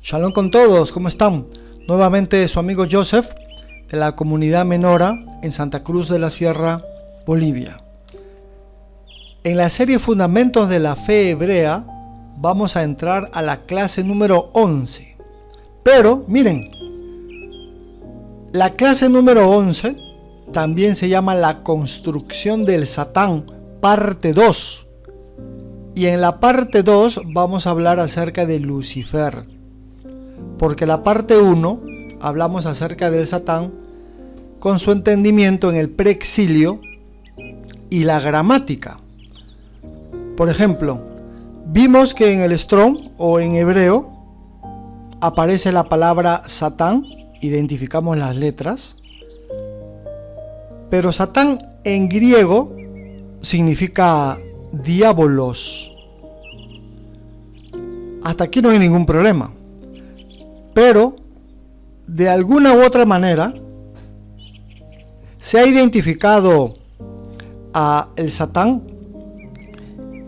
Shalom con todos, ¿cómo están? Nuevamente su amigo Joseph de la comunidad Menora en Santa Cruz de la Sierra, Bolivia. En la serie Fundamentos de la Fe Hebrea vamos a entrar a la clase número 11. Pero miren, la clase número 11 también se llama la construcción del Satán, parte 2. Y en la parte 2 vamos a hablar acerca de Lucifer. Porque la parte 1 hablamos acerca del Satán con su entendimiento en el preexilio y la gramática. Por ejemplo, vimos que en el Strong o en hebreo aparece la palabra Satán, identificamos las letras, pero Satán en griego significa diabolos. Hasta aquí no hay ningún problema. Pero, de alguna u otra manera, se ha identificado a el Satán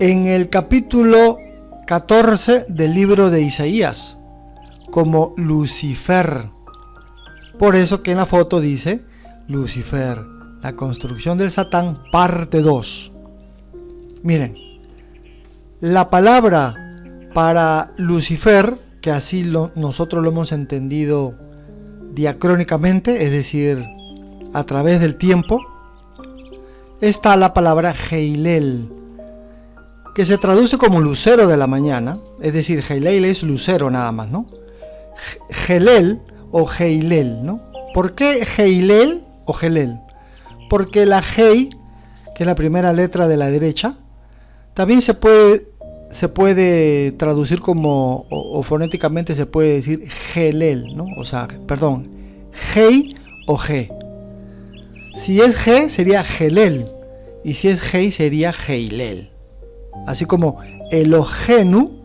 en el capítulo 14 del libro de Isaías, como Lucifer. Por eso que en la foto dice Lucifer, la construcción del Satán, parte 2. Miren, la palabra para Lucifer, que así nosotros lo hemos entendido diacrónicamente, es decir, a través del tiempo, está la palabra Heilel, que se traduce como lucero de la mañana, es decir, Heilel es lucero nada más, ¿no? Helel o Heilel, ¿no? ¿Por qué Heilel o Helel? Porque la Hei, que es la primera letra de la derecha, también se puede traducir como, o fonéticamente se puede decir Helel, ¿no? O sea, perdón, Hei o G. Si es G sería Helel, y si es Hei sería Heilel. Así como Elohenu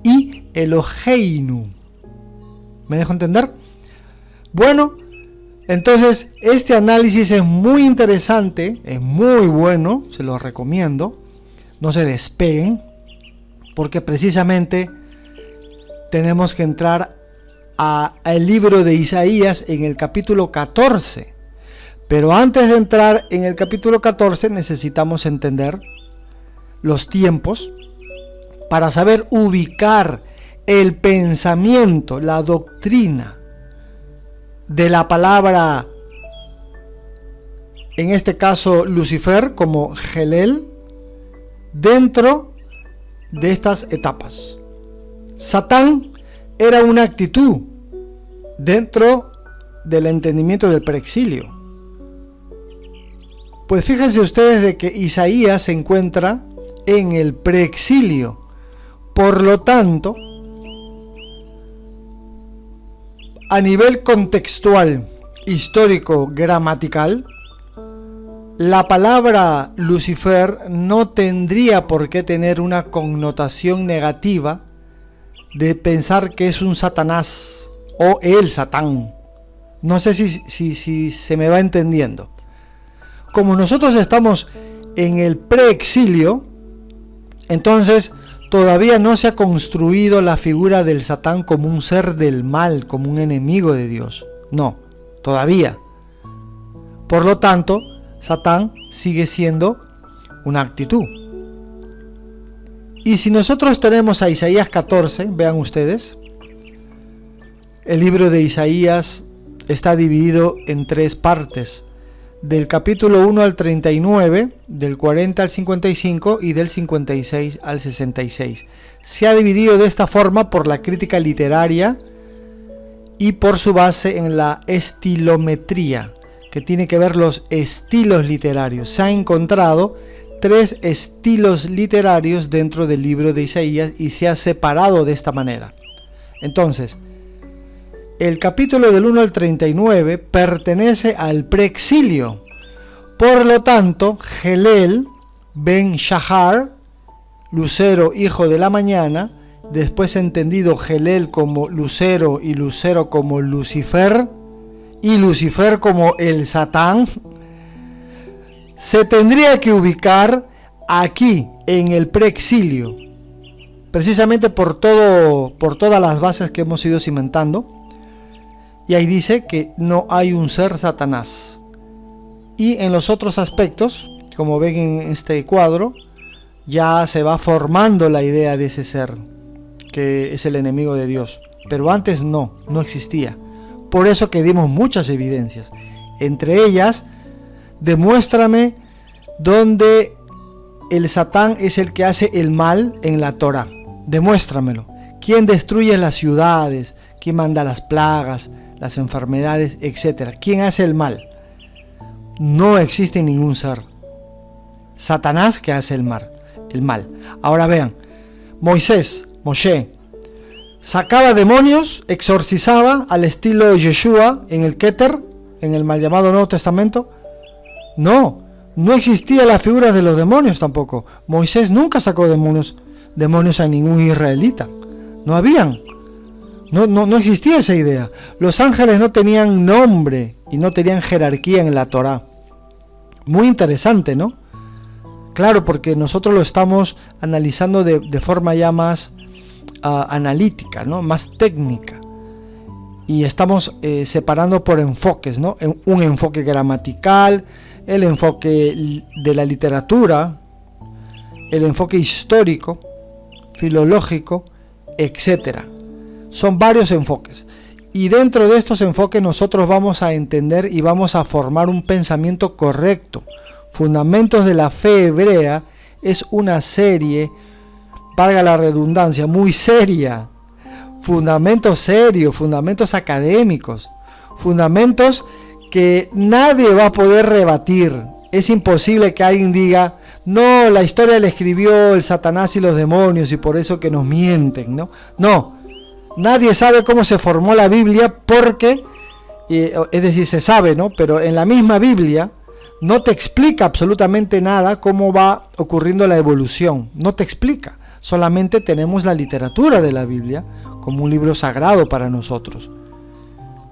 y Eloheinu. ¿Me dejo entender? Bueno, entonces este análisis es muy interesante, es muy bueno, se lo recomiendo. No se despeguen, porque precisamente tenemos que entrar al libro de Isaías en el capítulo 14. Pero antes de entrar en el capítulo 14 necesitamos entender los tiempos para saber ubicar el pensamiento, la doctrina de la palabra, en este caso Lucifer como Helel, dentro de estas etapas. Satán era una actitud dentro del entendimiento del preexilio. Pues fíjense ustedes de que Isaías se encuentra en el preexilio. Por lo tanto, a nivel contextual, histórico, gramatical, la palabra Lucifer no tendría por qué tener una connotación negativa de pensar que es un Satanás o el Satán. No sé si se me va entendiendo. Como nosotros estamos en el preexilio, entonces todavía no se ha construido la figura del Satán como un ser del mal, como un enemigo de Dios. No, todavía. Por lo tanto, Satán sigue siendo una actitud. Y si nosotros tenemos a Isaías 14, vean ustedes, el libro de Isaías está dividido en 3 partes, del capítulo 1 al 39, del 40 al 55 y del 56 al 66. Se ha dividido de esta forma por la crítica literaria y por su base en la estilometría, que tiene que ver los estilos literarios. Se han encontrado 3 estilos literarios dentro del libro de Isaías y se ha separado de esta manera. Entonces, el capítulo del 1 al 39 pertenece al preexilio. Por lo tanto, Helel ben Shahar, lucero hijo de la mañana, después entendido Helel como lucero y lucero como Lucifer, y Lucifer como el Satán, se tendría que ubicar aquí en el preexilio. precisamente por todas las bases que hemos ido cimentando. Y ahí dice que no hay un ser Satanás. Y en los otros aspectos, como ven en este cuadro, ya se va formando la idea de ese ser, que es el enemigo de Dios. Pero antes no existía. Por eso que dimos muchas evidencias. Entre ellas, demuéstrame dónde el Satán es el que hace el mal en la Torá. Demuéstramelo. ¿Quién destruye las ciudades? ¿Quién manda las plagas, las enfermedades, etcétera? ¿Quién hace el mal? No existe ningún ser. Satanás que hace el mal. Ahora vean, Moshe, sacaba demonios, exorcizaba al estilo de Yeshua en el Keter, en el mal llamado Nuevo Testamento. No existía la figura de los demonios tampoco. Moisés nunca sacó demonios a ningún israelita. No habían. No existía esa idea. Los ángeles no tenían nombre y no tenían jerarquía en la Torá. Muy interesante, ¿no? Claro, porque nosotros lo estamos analizando de forma ya más analítica, ¿no? Más técnica. Y estamos separando por enfoques, ¿no? Un enfoque gramatical, el enfoque de la literatura, el enfoque histórico, filológico, etcétera. Son varios enfoques. Y dentro de estos enfoques nosotros vamos a entender y vamos a formar un pensamiento correcto. Fundamentos de la fe hebrea es una serie, valga la redundancia, muy seria. Fundamentos serios, fundamentos académicos, fundamentos que nadie va a poder rebatir. Es imposible que alguien diga, no, la historia la escribió el Satanás y los demonios y por eso que nos mienten, ¿no? No, nadie sabe cómo se formó la Biblia porque, es decir, se sabe, ¿no? Pero en la misma Biblia no te explica absolutamente nada cómo va ocurriendo la evolución, no te explica. Solamente tenemos la literatura de la Biblia como un libro sagrado para nosotros.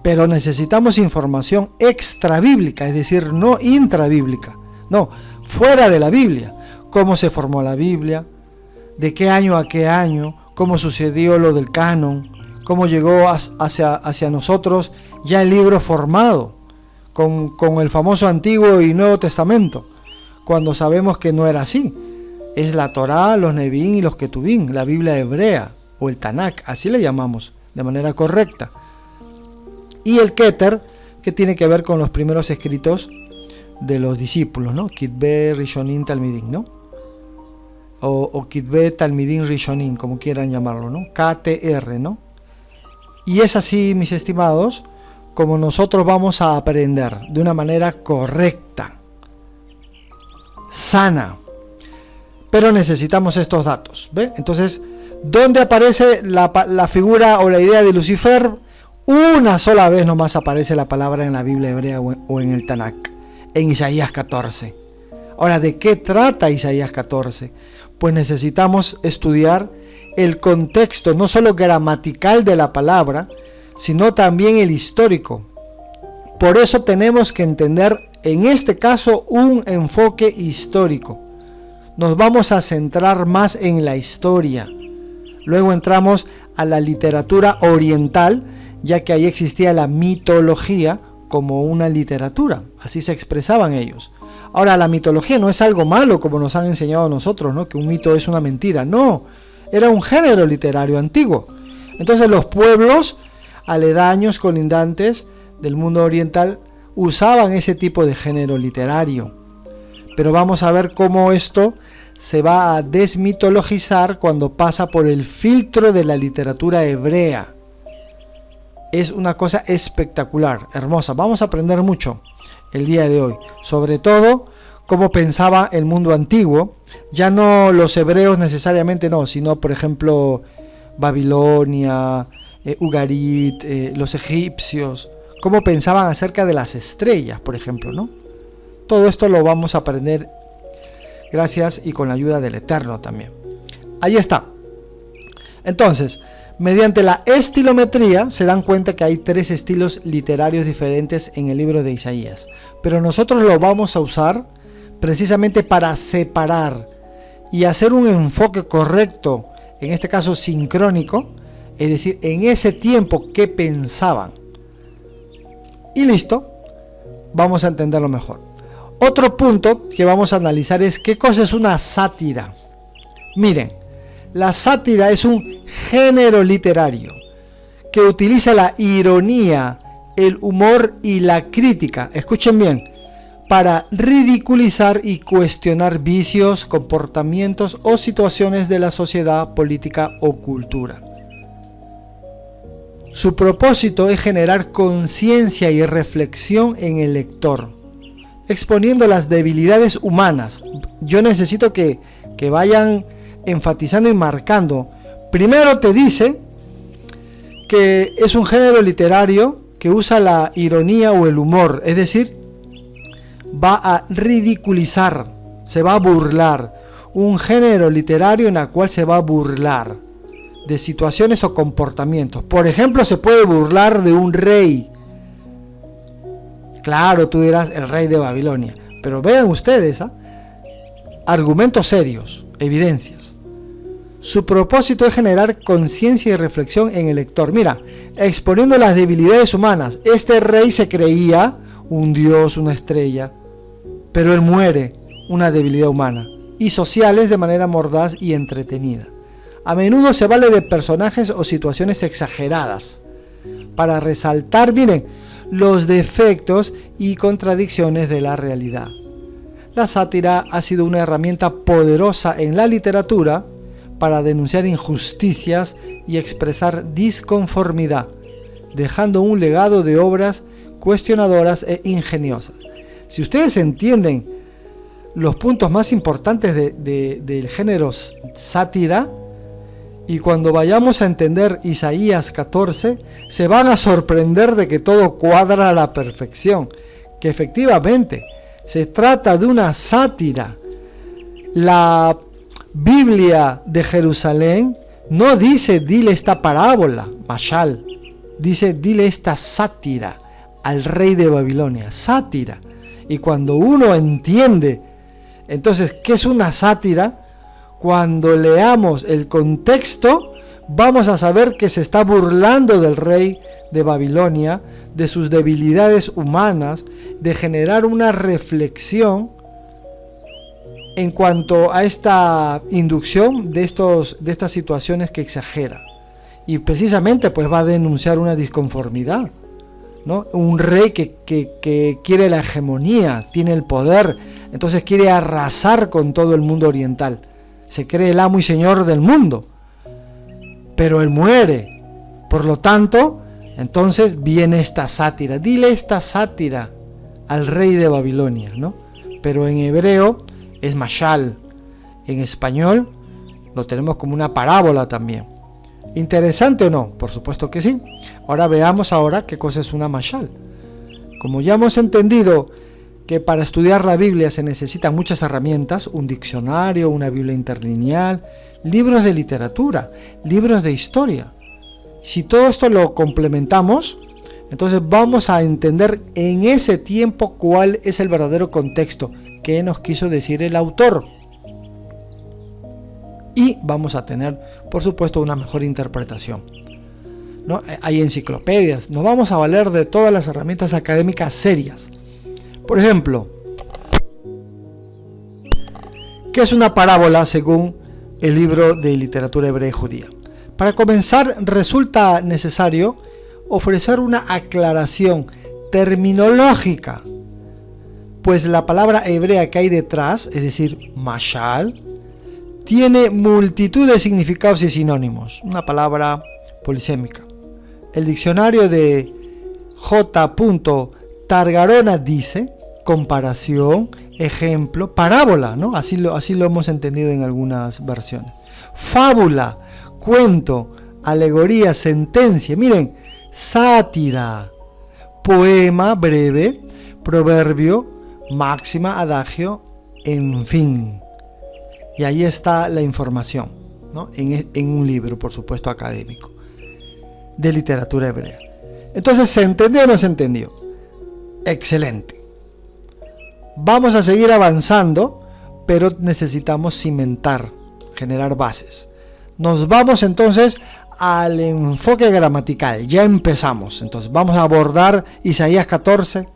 Pero necesitamos información extrabíblica, es decir, no intrabíblica, no, fuera de la Biblia. Cómo se formó la Biblia, de qué año a qué año, cómo sucedió lo del canon, cómo llegó hacia nosotros ya el libro formado, con el famoso Antiguo y Nuevo Testamento, cuando sabemos que no era así. Es la Torá, los Nevi'im y los Ketuvim, la Biblia hebrea, o el Tanakh, así le llamamos, de manera correcta. Y el Keter, que tiene que ver con los primeros escritos de los discípulos, ¿no? Kitbe Rishonim Talmidim, ¿no? O Kitbe Talmidim Rishonim, como quieran llamarlo, ¿no? KTR, ¿no? Y es así, mis estimados, como nosotros vamos a aprender de una manera correcta, sana. Pero necesitamos estos datos, ¿ve? Entonces, ¿dónde aparece la figura o la idea de Lucifer? Una sola vez nomás aparece la palabra en la Biblia hebrea o en el Tanakh, en Isaías 14. Ahora, ¿de qué trata Isaías 14? Pues necesitamos estudiar el contexto, no solo gramatical de la palabra, sino también el histórico. Por eso tenemos que entender, en este caso, un enfoque histórico. Nos vamos a centrar más en la historia. Luego entramos a la literatura oriental, ya que ahí existía la mitología como una literatura. Así se expresaban ellos. Ahora, la mitología no es algo malo como nos han enseñado a nosotros, ¿no? Que un mito es una mentira. No, era un género literario antiguo. Entonces los pueblos aledaños, colindantes del mundo oriental usaban ese tipo de género literario. Pero vamos a ver cómo esto se va a desmitologizar cuando pasa por el filtro de la literatura hebrea. Es una cosa espectacular, hermosa. Vamos a aprender mucho el día de hoy, sobre todo cómo pensaba el mundo antiguo, ya no los hebreos necesariamente, no, sino por ejemplo Babilonia, Ugarit, los egipcios, cómo pensaban acerca de las estrellas, por ejemplo, ¿no? Todo esto lo vamos a aprender gracias y con la ayuda del Eterno también. Ahí está. Entonces, mediante la estilometría se dan cuenta que hay 3 estilos literarios diferentes en el libro de Isaías. Pero nosotros lo vamos a usar precisamente para separar y hacer un enfoque correcto en este caso sincrónico, es decir, en ese tiempo que pensaban. Y listo, vamos a entenderlo mejor. Otro punto que vamos a analizar es qué cosa es una sátira. Miren, la sátira es un género literario que utiliza la ironía, el humor y la crítica, escuchen bien, para ridiculizar y cuestionar vicios, comportamientos o situaciones de la sociedad, política o cultura. Su propósito es generar conciencia y reflexión en el lector, exponiendo las debilidades humanas. Yo necesito que vayan enfatizando y marcando. Primero te dice que es un género literario que usa la ironía o el humor, es decir, va a ridiculizar, se va a burlar. Un género literario en el cual se va a burlar de situaciones o comportamientos. Por ejemplo, se puede burlar de un rey. Claro, tú dirás el rey de Babilonia, pero vean ustedes, argumentos serios, evidencias. Su propósito es generar conciencia y reflexión en el lector. Mira, exponiendo las debilidades humanas. Este rey se creía un dios, una estrella, pero él muere, una debilidad humana, y sociales de manera mordaz y entretenida. A menudo se vale de personajes o situaciones exageradas para resaltar, miren, los defectos y contradicciones de la realidad. La sátira ha sido una herramienta poderosa en la literatura para denunciar injusticias y expresar disconformidad, dejando un legado de obras cuestionadoras e ingeniosas. Si ustedes entienden los puntos más importantes del género sátira, y cuando vayamos a entender Isaías 14, se van a sorprender de que todo cuadra a la perfección, que efectivamente se trata de una sátira. La Biblia de Jerusalén no dice dile esta parábola, mashal, dice dile esta sátira al rey de Babilonia, sátira. Y cuando uno entiende entonces qué es una sátira, cuando leamos el contexto vamos a saber que se está burlando del rey de Babilonia, de sus debilidades humanas, de generar una reflexión en cuanto a esta inducción de estas situaciones que exagera. Y precisamente pues va a denunciar una disconformidad, ¿no? Un rey que quiere la hegemonía, tiene el poder, entonces quiere arrasar con todo el mundo oriental. Se cree el amo y señor del mundo, pero él muere. Por lo tanto, entonces viene esta sátira. Dile esta sátira al rey de Babilonia, ¿no? Pero en hebreo es mashal. En español lo tenemos como una parábola también. ¿Interesante o no? Por supuesto que sí. Ahora veamos qué cosa es una mashal. Como ya hemos entendido que para estudiar la Biblia se necesitan muchas herramientas, un diccionario, una Biblia interlineal, libros de literatura, libros de historia. Si todo esto lo complementamos, entonces vamos a entender en ese tiempo cuál es el verdadero contexto, qué nos quiso decir el autor. Y vamos a tener, por supuesto, una mejor interpretación, ¿no? Hay enciclopedias, nos vamos a valer de todas las herramientas académicas serias. Por ejemplo, ¿qué es una parábola según el libro de literatura hebrea y judía? Para comenzar, resulta necesario ofrecer una aclaración terminológica, pues la palabra hebrea que hay detrás, es decir, mashal, tiene multitud de significados y sinónimos, una palabra polisémica. El diccionario de J. Targarona dice comparación, ejemplo, parábola, ¿no? Así lo hemos entendido en algunas versiones. Fábula, cuento, alegoría, sentencia. Miren, sátira, poema breve, proverbio, máxima, adagio, en fin. Y ahí está la información, ¿no? En un libro, por supuesto, académico, de literatura hebrea. Entonces, ¿se entendió o no se entendió? Excelente. Vamos a seguir avanzando, pero necesitamos cimentar, generar bases. nos vamos entonces al enfoque gramatical. Ya empezamos. Entonces vamos a abordar Isaías 14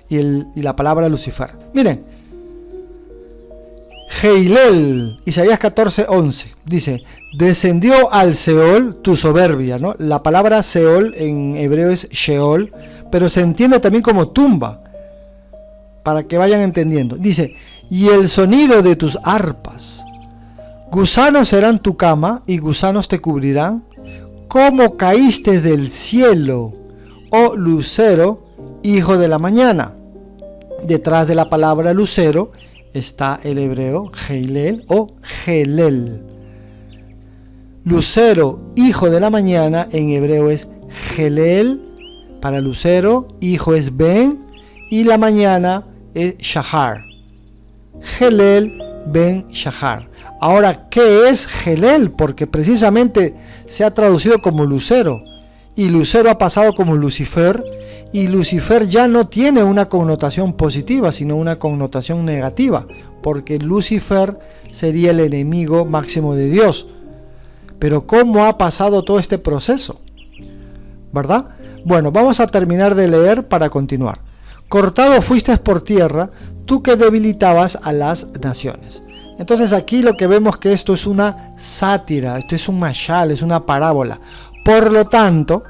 y la palabra Lucifer. Miren, Heilel, Isaías 14:11, dice: descendió al Seol tu soberbia, ¿no? La palabra Seol en hebreo es Sheol, pero se entiende también como tumba, para que vayan entendiendo. Dice: y el sonido de tus arpas, gusanos serán tu cama y gusanos te cubrirán. ¿Cómo caíste del cielo, oh lucero, hijo de la mañana? Detrás de la palabra lucero está el hebreo Heilel o Helel. Lucero, hijo de la mañana, en hebreo es Helel para lucero, hijo es Ben, y la mañana es Shahar. Helel Ben Shahar. Ahora, ¿qué es Helel? Porque precisamente se ha traducido como lucero, y lucero ha pasado como Lucifer, y Lucifer ya no tiene una connotación positiva, sino una connotación negativa, porque Lucifer sería el enemigo máximo de Dios. Pero ¿cómo ha pasado todo este proceso? ¿Verdad? Bueno, vamos a terminar de leer para continuar. Cortado fuiste por tierra, tú que debilitabas a las naciones. Entonces aquí lo que vemos que esto es una sátira, esto es un mashal, es una parábola. Por lo tanto,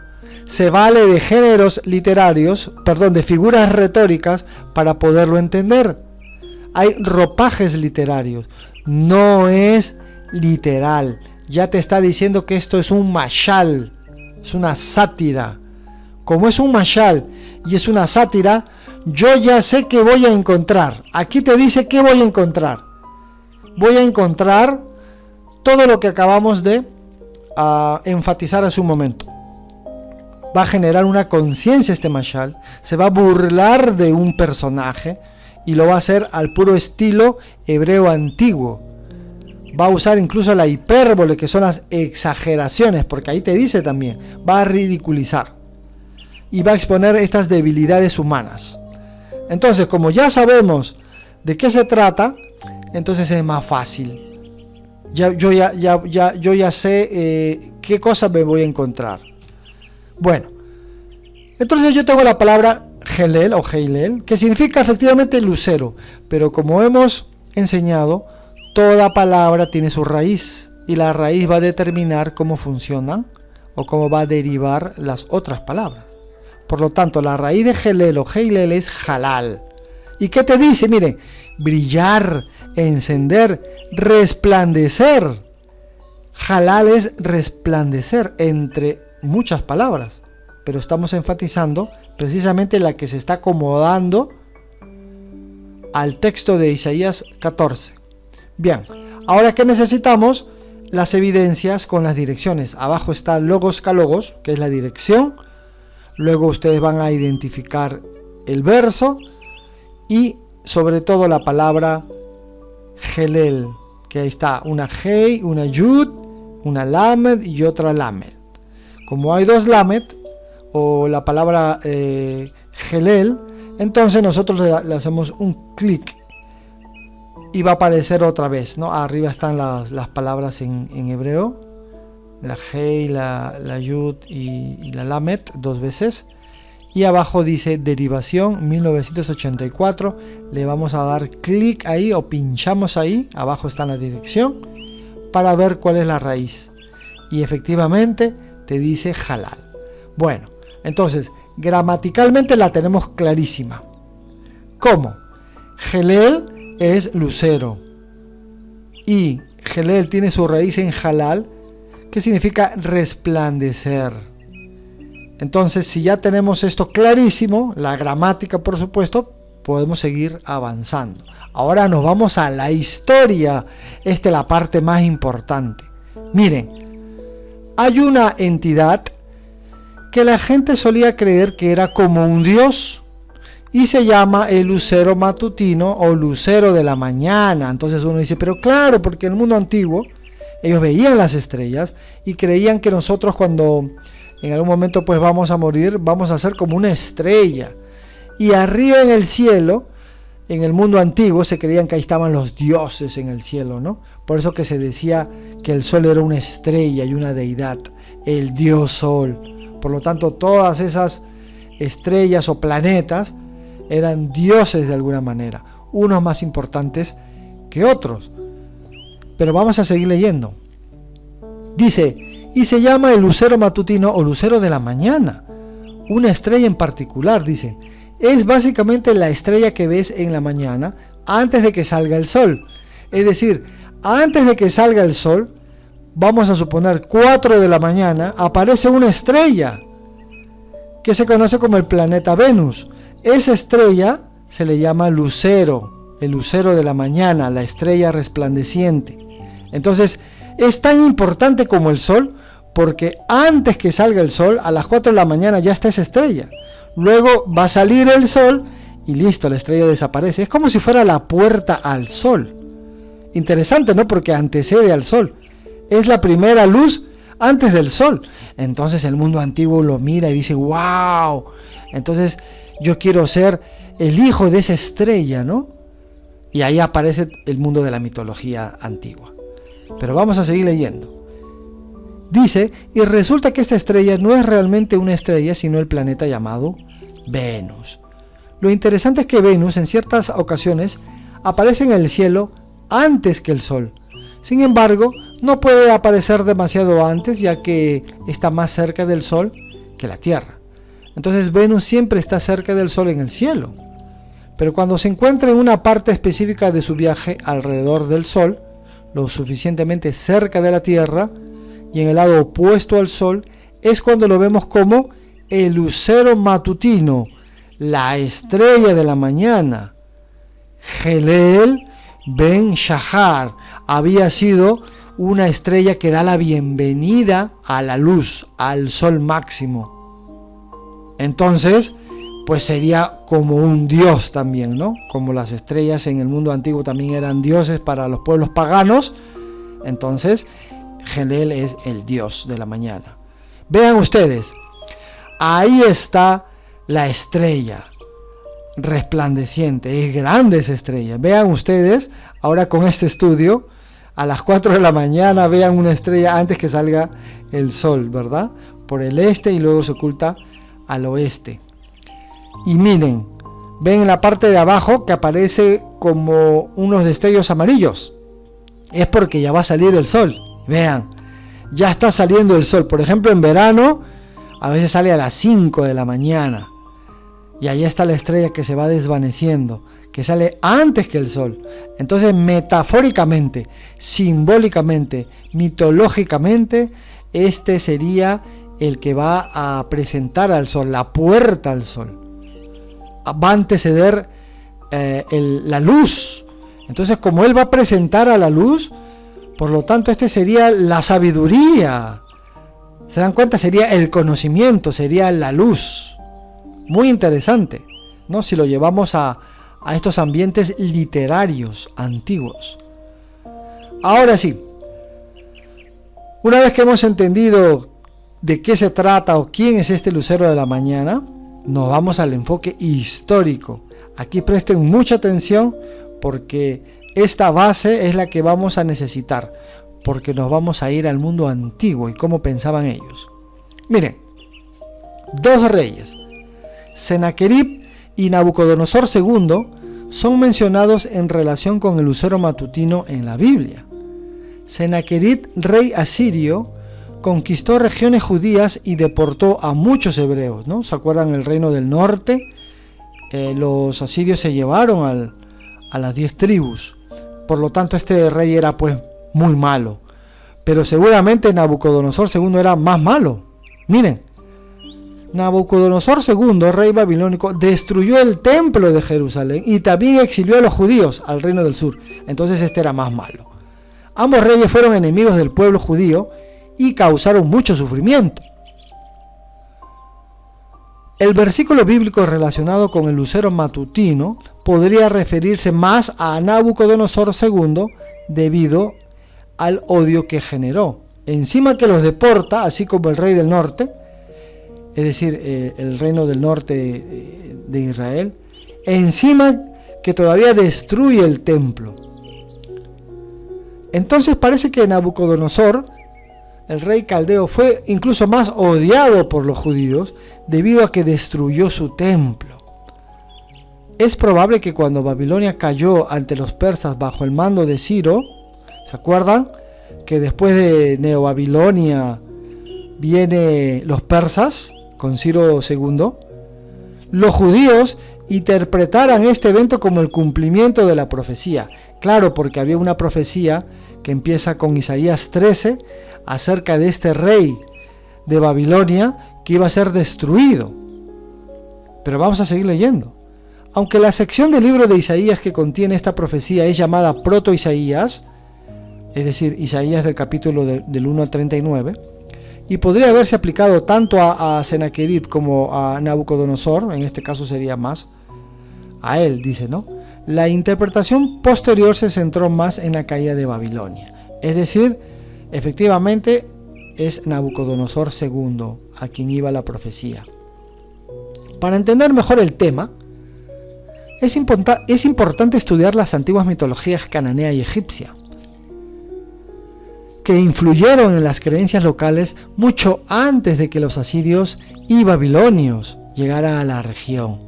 se vale de géneros literarios, de figuras retóricas para poderlo entender. Hay ropajes literarios, no es literal. Ya te está diciendo que esto es un mashal, es una sátira. Como es un mashal y es una sátira, yo ya sé qué voy a encontrar. Aquí te dice qué voy a encontrar. Voy a encontrar todo lo que acabamos de enfatizar hace un momento. Va a generar una conciencia este mashal, se va a burlar de un personaje y lo va a hacer al puro estilo hebreo antiguo. Va a usar incluso la hipérbole, que son las exageraciones, porque ahí te dice también, va a ridiculizar y va a exponer estas debilidades humanas. Entonces, como ya sabemos de qué se trata, entonces es más fácil. Yo ya sé qué cosa me voy a encontrar. Bueno, entonces yo tengo la palabra Helel o Heilel, que significa efectivamente lucero, pero como hemos enseñado, toda palabra tiene su raíz, y la raíz va a determinar cómo funcionan o cómo va a derivar las otras palabras. Por lo tanto, la raíz de Helel o Heilel es halal. ¿Y qué te dice? Mire, brillar, encender, resplandecer. Halal es resplandecer, entre muchas palabras, pero estamos enfatizando precisamente la que se está acomodando al texto de Isaías 14. Bien, ahora que necesitamos las evidencias con las direcciones. Abajo está logos kalogos, que es la dirección. Luego ustedes van a identificar el verso y sobre todo la palabra Helel, que ahí está una Hei, una Yud, una Lamed y otra Lamed. Como hay dos Lamed o la palabra Helel, entonces nosotros le hacemos un clic y va a aparecer otra vez, ¿no? Arriba están las palabras en hebreo, la Hei, la Yud y la Lamed dos veces. Y abajo dice derivación 1984, le vamos a dar clic ahí o pinchamos ahí, abajo está la dirección, para ver cuál es la raíz. Y efectivamente te dice halal. Bueno, entonces, gramaticalmente la tenemos clarísima. ¿Cómo? Helel es lucero. Y Helel tiene su raíz en halal, que significa resplandecer. Entonces, si ya tenemos esto clarísimo, la gramática por supuesto, podemos seguir avanzando. Ahora nos vamos a la historia. Esta es la parte más importante. Miren, hay una entidad que la gente solía creer que era como un dios y se llama el lucero matutino o lucero de la mañana. Entonces uno dice, pero claro, porque en el mundo antiguo ellos veían las estrellas y creían que nosotros cuando en algún momento pues vamos a morir, vamos a ser como una estrella. Y arriba en el cielo en el mundo antiguo se creían que ahí estaban los dioses en el cielo, ¿no? Por eso que se decía que el sol era una estrella y una deidad, el dios sol. Por lo tanto, todas esas estrellas o planetas eran dioses de alguna manera, unos más importantes que otros. Pero vamos a seguir leyendo. Dice, y se llama el lucero matutino o lucero de la mañana. Una estrella en particular, dice. Es básicamente la estrella que ves en la mañana antes de que salga el sol. Es decir, antes de que salga el sol, vamos a suponer 4 de la mañana, aparece una estrella que se conoce como el planeta Venus. Esa estrella se le llama lucero, el lucero de la mañana, la estrella resplandeciente. Entonces, es tan importante como el sol, porque antes que salga el sol, a las 4 de la mañana ya está esa estrella. Luego va a salir el sol y listo, la estrella desaparece. Es como si fuera la puerta al sol. Interesante, ¿no? Porque antecede al sol. Es la primera luz antes del sol. Entonces el mundo antiguo lo mira y dice, ¡wow! Entonces yo quiero ser el hijo de esa estrella, ¿no? Y ahí aparece el mundo de la mitología antigua. Pero vamos a seguir leyendo. Dice, y resulta que esta estrella no es realmente una estrella, sino el planeta llamado Venus. Lo interesante es que Venus en ciertas ocasiones aparece en el cielo antes que el Sol. Sin embargo, no puede aparecer demasiado antes, ya que está más cerca del Sol que la Tierra. Entonces Venus siempre está cerca del Sol en el cielo. Pero cuando se encuentra en una parte específica de su viaje alrededor del Sol, lo suficientemente cerca de la Tierra, y en el lado opuesto al Sol, es cuando lo vemos como el lucero matutino, la estrella de la mañana. Helel Ben Shahar había sido una estrella que da la bienvenida a la luz, al sol máximo. Entonces, pues sería como un dios también, ¿no? Como las estrellas en el mundo antiguo también eran dioses para los pueblos paganos. Entonces, Helel es el dios de la mañana. Vean ustedes, ahí está la estrella resplandeciente, es grande esa estrella. Vean ustedes, ahora con este estudio, a las 4 de la mañana vean una estrella antes que salga el sol, ¿verdad? Por el este y luego se oculta al oeste. Y miren, ven en la parte de abajo que aparece como unos destellos amarillos. Es porque ya va a salir el sol. Vean, ya está saliendo el sol. Por ejemplo, en verano a veces sale a las 5 de la mañana. Y ahí está la estrella que se va desvaneciendo, que sale antes que el sol. Entonces, metafóricamente, simbólicamente, mitológicamente, este sería el que va a presentar al sol, la puerta al sol. Va a anteceder la luz. Entonces, como él va a presentar a la luz, por lo tanto, este sería la sabiduría. ¿Se dan cuenta? Sería el conocimiento, sería la luz. Muy interesante, ¿no? Si lo llevamos a estos ambientes literarios antiguos. Ahora sí, una vez que hemos entendido de qué se trata o quién es este lucero de la mañana, nos vamos al enfoque histórico. Aquí presten mucha atención porque esta base es la que vamos a necesitar, porque nos vamos a ir al mundo antiguo y cómo pensaban ellos. Miren, dos reyes, Sennacherib y Nabucodonosor II, son mencionados en relación con el lucero matutino en la Biblia. Sennacherib, rey asirio, conquistó regiones judías y deportó a muchos hebreos, ¿no? ¿Se acuerdan el reino del norte? Los asirios se llevaron a las 10 tribus. Por lo tanto, este rey era pues muy malo. Pero seguramente Nabucodonosor II era más malo. Miren, Nabucodonosor II, rey babilónico, destruyó el templo de Jerusalén y también exilió a los judíos al reino del sur. Entonces este era más malo. Ambos reyes fueron enemigos del pueblo judío y causaron mucho sufrimiento. El versículo bíblico relacionado con el lucero matutino podría referirse más a Nabucodonosor II debido al odio que generó. Encima que los deporta, así como el rey del norte, es decir, el reino del norte de Israel, encima que todavía destruye el templo. Entonces parece que Nabucodonosor, el rey caldeo, fue incluso más odiado por los judíos debido a que destruyó su templo. Es probable que cuando Babilonia cayó ante los persas bajo el mando de Ciro, ¿se acuerdan? Que después de Neobabilonia viene los persas con Ciro II, los judíos interpretaran este evento como el cumplimiento de la profecía. Claro, porque había una profecía que empieza con Isaías 13 acerca de este rey de Babilonia que iba a ser destruido. Pero vamos a seguir leyendo. Aunque la sección del libro de Isaías que contiene esta profecía es llamada Proto-Isaías, es decir, Isaías del capítulo del 1 al 39, y podría haberse aplicado tanto a Senaquerib como a Nabucodonosor, en este caso sería más a él, dice, ¿no? La interpretación posterior se centró más en la caída de Babilonia. Es decir, efectivamente es Nabucodonosor II a quien iba la profecía. Para entender mejor el tema, es importante estudiar las antiguas mitologías cananea y egipcia, que influyeron en las creencias locales mucho antes de que los asirios y babilonios llegaran a la región.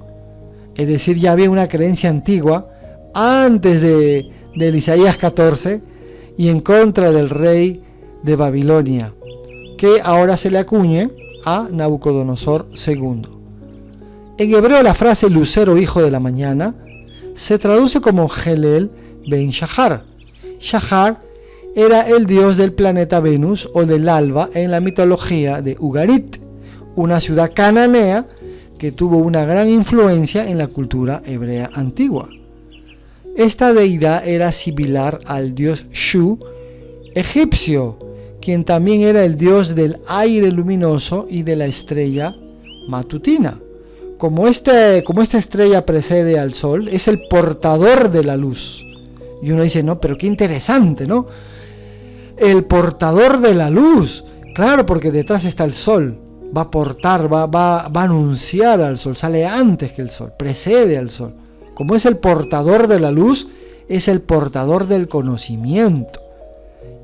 Es decir, ya había una creencia antigua antes del Isaías 14 y en contra del rey de Babilonia, que ahora se le acuñe a Nabucodonosor II. En hebreo la frase lucero hijo de la mañana se traduce como Helel ben Shahar. Shahar era el dios del planeta Venus o del alba en la mitología de Ugarit, una ciudad cananea que tuvo una gran influencia en la cultura hebrea antigua. Esta deidad era similar al dios Shu egipcio, quien también era el dios del aire luminoso y de la estrella matutina. Como esta estrella precede al sol, es el portador de la luz. Y uno dice, no, pero qué interesante, ¿no? El portador de la luz. Claro, porque detrás está el sol. Va a portar, va a anunciar al sol. Sale antes que el sol, precede al sol. Como es el portador de la luz, es el portador del conocimiento.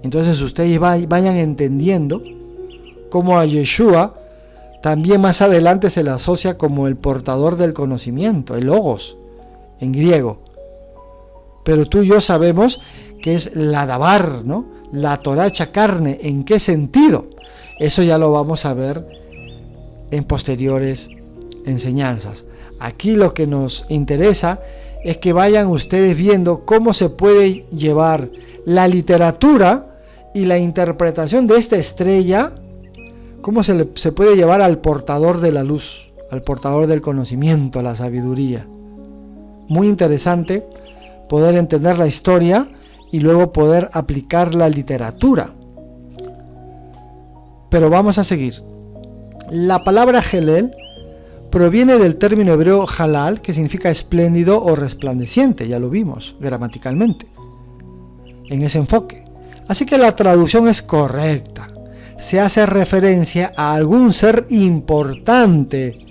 Entonces ustedes vayan entendiendo cómo a Yeshua también más adelante se le asocia como el portador del conocimiento, el logos, en griego. Pero tú y yo sabemos que es la dabar, ¿no? La Torá hecha carne. ¿En qué sentido? Eso ya lo vamos a ver en posteriores enseñanzas. Aquí lo que nos interesa es que vayan ustedes viendo cómo se puede llevar la literatura y la interpretación de esta estrella, cómo se puede llevar al portador de la luz, al portador del conocimiento, a la sabiduría. Muy interesante poder entender la historia y luego poder aplicar la literatura. Pero vamos a seguir. La palabra Helel proviene del término hebreo halal, que significa espléndido o resplandeciente, ya lo vimos gramaticalmente en ese enfoque. Así que la traducción es correcta. Se hace referencia a algún ser importante,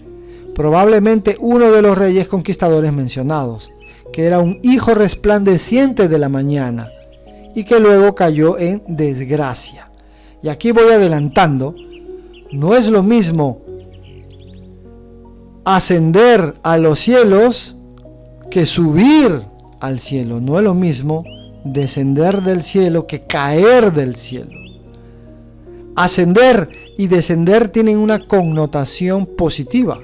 probablemente uno de los reyes conquistadores mencionados, que era un hijo resplandeciente de la mañana y que luego cayó en desgracia. Y aquí voy adelantando, no es lo mismo ascender a los cielos que subir al cielo, no es lo mismo descender del cielo que caer del cielo. Ascender y descender tienen una connotación positiva,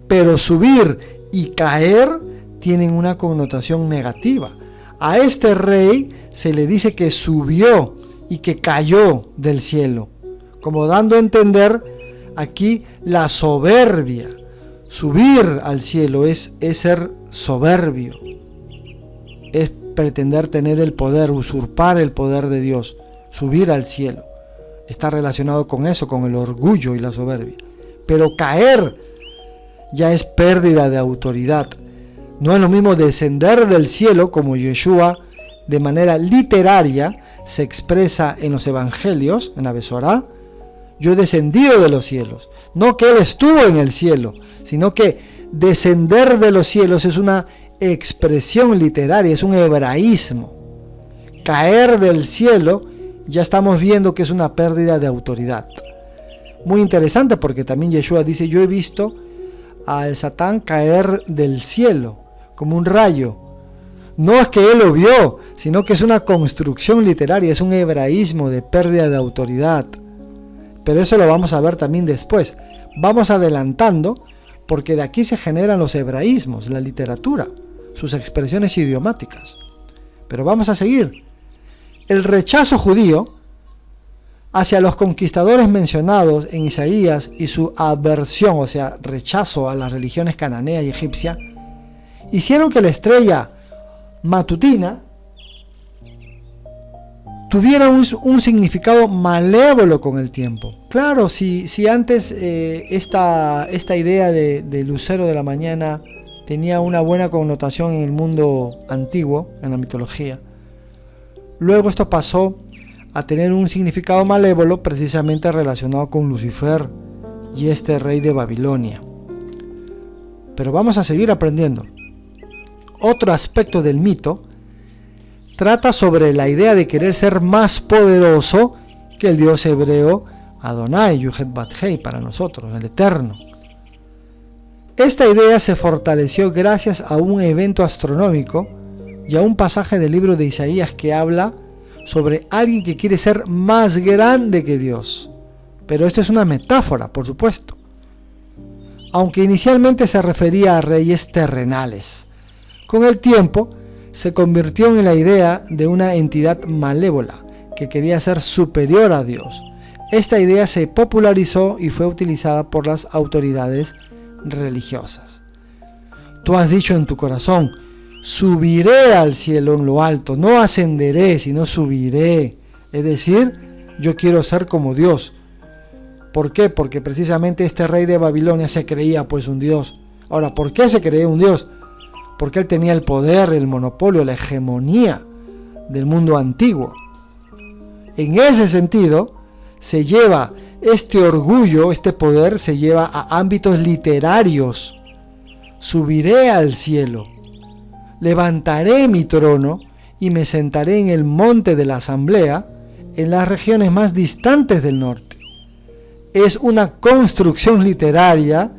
pero subir y caer tienen una connotación negativa. A este rey se le dice que subió y que cayó del cielo, como dando a entender aquí la soberbia. Subir al cielo es ser soberbio, es pretender tener el poder, usurpar el poder de Dios. Subir al cielo está relacionado con eso, con el orgullo y la soberbia. Pero caer ya es pérdida de autoridad. No es lo mismo descender del cielo, como Yeshua de manera literaria se expresa en los evangelios, en la Besorá. Yo he descendido de los cielos. No que él estuvo en el cielo, sino que descender de los cielos es una expresión literaria, es un hebraísmo. Caer del cielo, ya estamos viendo que es una pérdida de autoridad. Muy interesante, porque también Yeshua dice: yo he visto al Satán caer del cielo como un rayo. No es que él lo vio, sino que es una construcción literaria, es un hebraísmo de pérdida de autoridad. Pero eso lo vamos a ver también después. Vamos adelantando, porque de aquí se generan los hebraísmos, la literatura, sus expresiones idiomáticas. Pero vamos a seguir. El rechazo judío hacia los conquistadores mencionados en Isaías y su aversión, o sea, rechazo a las religiones cananea y egipcia, hicieron que la estrella matutina tuviera un significado malévolo con el tiempo. Claro, si antes esta idea de lucero de la mañana tenía una buena connotación en el mundo antiguo, en la mitología, luego esto pasó a tener un significado malévolo, precisamente relacionado con Lucifer y este rey de Babilonia. Pero vamos a seguir aprendiendo. Otro aspecto del mito trata sobre la idea de querer ser más poderoso que el dios hebreo Adonai, Yuhet Bat Hei, para nosotros, el Eterno. Esta idea se fortaleció gracias a un evento astronómico y a un pasaje del libro de Isaías que habla sobre alguien que quiere ser más grande que Dios. Pero esto es una metáfora, por supuesto. Aunque inicialmente se refería a reyes terrenales, con el tiempo se convirtió en la idea de una entidad malévola que quería ser superior a Dios. Esta idea se popularizó y fue utilizada por las autoridades religiosas. Tú has dicho en tu corazón: subiré al cielo en lo alto, no ascenderé, sino subiré. Es decir, yo quiero ser como Dios. ¿Por qué? Porque precisamente este rey de Babilonia se creía pues un Dios. Ahora, ¿por qué se creía un Dios? Porque él tenía el poder, el monopolio, la hegemonía del mundo antiguo. En ese sentido, se lleva este orgullo, este poder, se lleva a ámbitos literarios. Subiré al cielo, levantaré mi trono y me sentaré en el monte de la asamblea, en las regiones más distantes del norte. Es una construcción literaria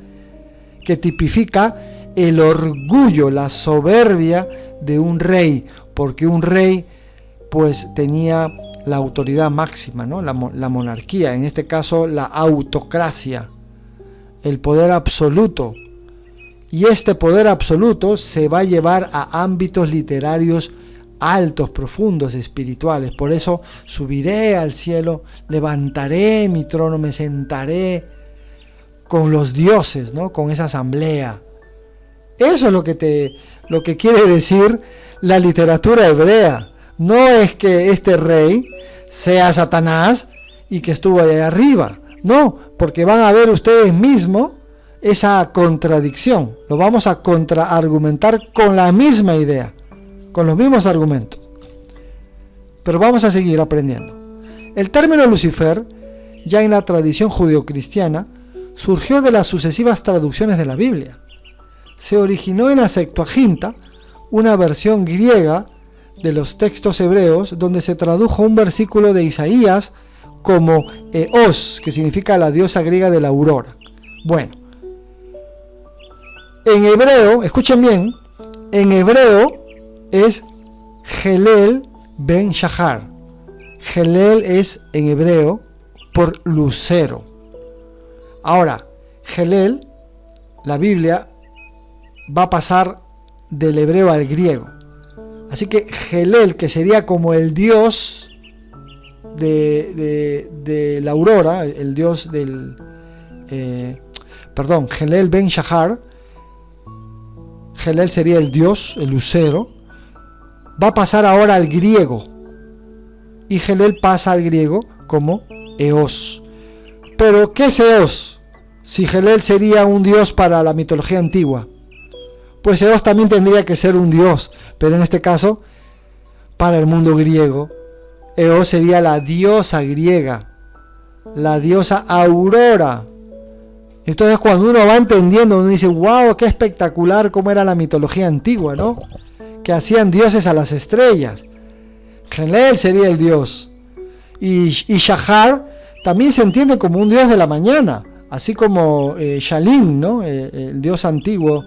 que tipifica el orgullo, la soberbia de un rey, porque un rey pues tenía la autoridad máxima, ¿no? La monarquía, en este caso la autocracia, el poder absoluto. Y este poder absoluto se va a llevar a ámbitos literarios altos, profundos, espirituales. Por eso subiré al cielo, levantaré mi trono, me sentaré con los dioses, ¿no? Con esa asamblea. Eso es lo que quiere decir la literatura hebrea. No es que este rey sea Satanás y que estuvo allá arriba. No, porque van a ver ustedes mismos esa contradicción. Lo vamos a contraargumentar con la misma idea, con los mismos argumentos. Pero vamos a seguir aprendiendo. El término Lucifer, ya en la tradición judeocristiana, surgió de las sucesivas traducciones de la Biblia. Se originó en la Septuaginta, una versión griega de los textos hebreos, donde se tradujo un versículo de Isaías como Eos, que significa la diosa griega de la aurora. Bueno, en hebreo, escuchen bien, en hebreo es Helel ben Shahar. Helel es en hebreo por lucero. Ahora, Helel, la Biblia va a pasar del hebreo al griego. Así que Helel, que sería como el dios de la aurora, el dios del... Helel ben Shahar, Helel sería el dios, el lucero, va a pasar ahora al griego. Y Helel pasa al griego como Eos. Pero, ¿qué es Eos? Si Helel sería un dios para la mitología antigua, pues Eos también tendría que ser un dios, pero en este caso, para el mundo griego, Eos sería la diosa griega, la diosa Aurora. Entonces cuando uno va entendiendo, uno dice, wow, qué espectacular cómo era la mitología antigua, ¿no? Que hacían dioses a las estrellas. Enlil sería el dios. Y Shahar también se entiende como un dios de la mañana, así como Shalin, ¿no? El dios antiguo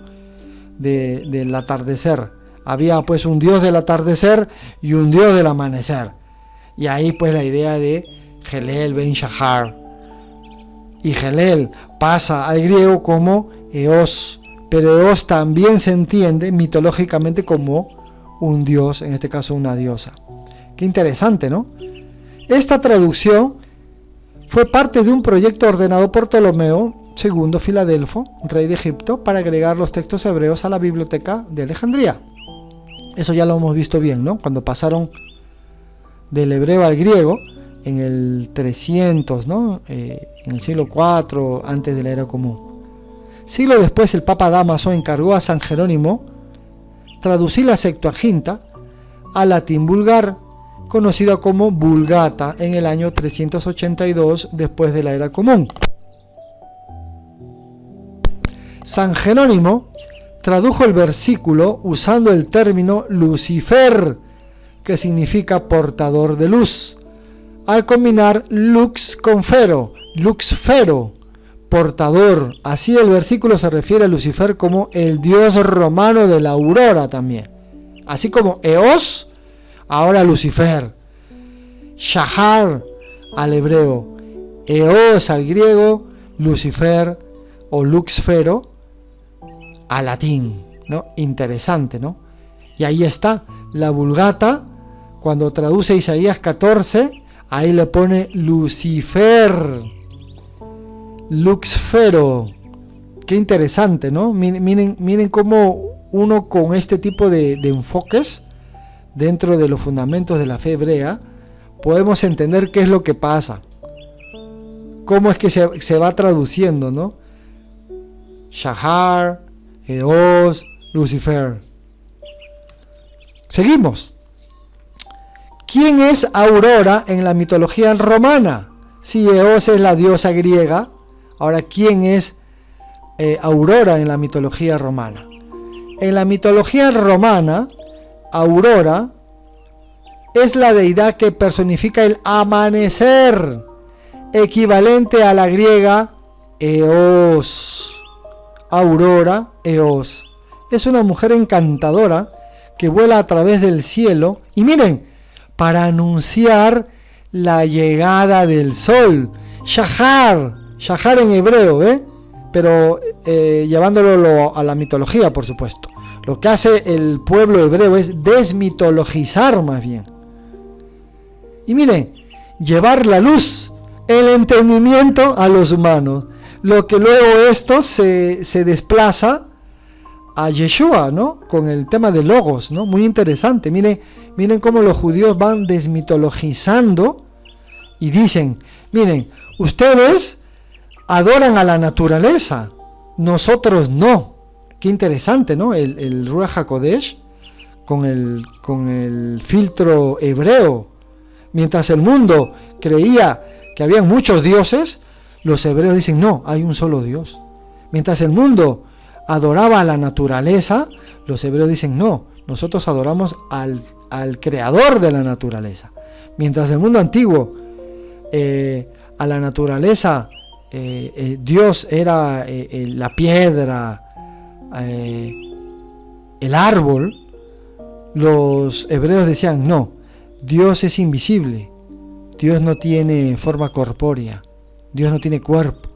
del atardecer. Había pues un dios del atardecer y un dios del amanecer. Y ahí pues la idea de Helel ben Shahar. Y Helel pasa al griego como Eos, pero Eos también se entiende mitológicamente como un dios, en este caso una diosa. Qué interesante, ¿no? Esta traducción fue parte de un proyecto ordenado por Ptolomeo II Filadelfo, rey de Egipto, para agregar los textos hebreos a la biblioteca de Alejandría. Eso ya lo hemos visto bien, ¿no? Cuando pasaron del hebreo al griego en el 300, ¿no? En el siglo IV antes de la era común. Siglo después, el Papa Dámaso encargó a San Jerónimo traducir la Septuaginta al latín vulgar, conocida como Vulgata, en el año 382 después de la era común. San Jerónimo tradujo el versículo usando el término Lucifer, que significa portador de luz, al combinar lux con fero, luxfero, portador. Así el versículo se refiere a Lucifer como el dios romano de la aurora también. Así como Eos, ahora Lucifer. Shahar al hebreo, Eos al griego, Lucifer o luxfero al latín, ¿no? Interesante, ¿no? Y ahí está, la Vulgata, cuando traduce Isaías 14, ahí le pone Lucifer, luxfero. Qué interesante, ¿no? Miren cómo uno con este tipo de enfoques dentro de los fundamentos de la fe hebrea podemos entender qué es lo que pasa, cómo es que se va traduciendo, ¿no? Shahar, Eos, Lucifer. Seguimos. ¿Quién es Aurora en la mitología romana? Si Eos es la diosa griega, ahora ¿quién es Aurora en la mitología romana? En la mitología romana, Aurora es la deidad que personifica el amanecer, equivalente a la griega Eos. Aurora, Eos. Es una mujer encantadora que vuela a través del cielo, y miren, para anunciar la llegada del sol. Shahar, Shahar en hebreo, pero llevándolo a la mitología, por supuesto. Lo que hace el pueblo hebreo es desmitologizar más bien. Y miren, llevar la luz, el entendimiento a los humanos. Lo que luego esto se desplaza a Yeshua, ¿no? Con el tema de logos, ¿no? Muy interesante. Miren cómo los judíos van desmitologizando y dicen, miren, ustedes adoran a la naturaleza, nosotros no. Qué interesante, ¿no? El Ruach HaKodesh con el filtro hebreo. Mientras el mundo creía que había muchos dioses, los hebreos dicen, no, hay un solo Dios. Mientras el mundo adoraba a la naturaleza, los hebreos dicen, no, nosotros adoramos al creador de la naturaleza. Mientras el mundo antiguo, a la naturaleza, Dios era la piedra, el árbol, los hebreos decían, no, Dios es invisible, Dios no tiene forma corpórea, Dios no tiene cuerpo.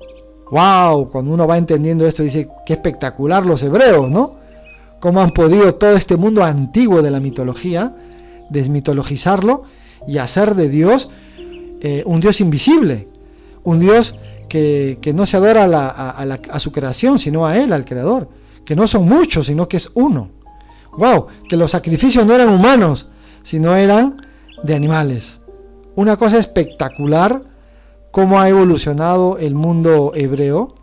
¡Wow! Cuando uno va entendiendo esto dice, qué espectacular los hebreos, ¿no? Cómo han podido todo este mundo antiguo de la mitología desmitologizarlo y hacer de Dios un Dios invisible, un Dios que no se adora a su creación, sino a Él, al Creador, que no son muchos, sino que es uno. ¡Wow! Que los sacrificios no eran humanos, sino eran de animales. Una cosa espectacular, cómo ha evolucionado el mundo hebreo,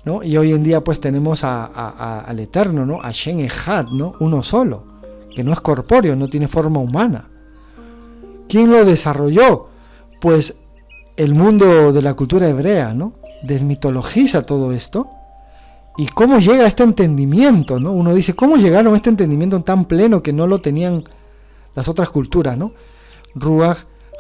¿no? Y hoy en día pues tenemos al Eterno, ¿no? A Shem Echad, ¿no? Uno solo, que no es corpóreo, no tiene forma humana. ¿Quién lo desarrolló? Pues el mundo de la cultura hebrea, ¿no? desmitologiza todo esto. ¿Y cómo llega a este entendimiento, ¿no? Uno dice, ¿cómo llegaron a este entendimiento tan pleno que no lo tenían las otras culturas, ¿no? Ruach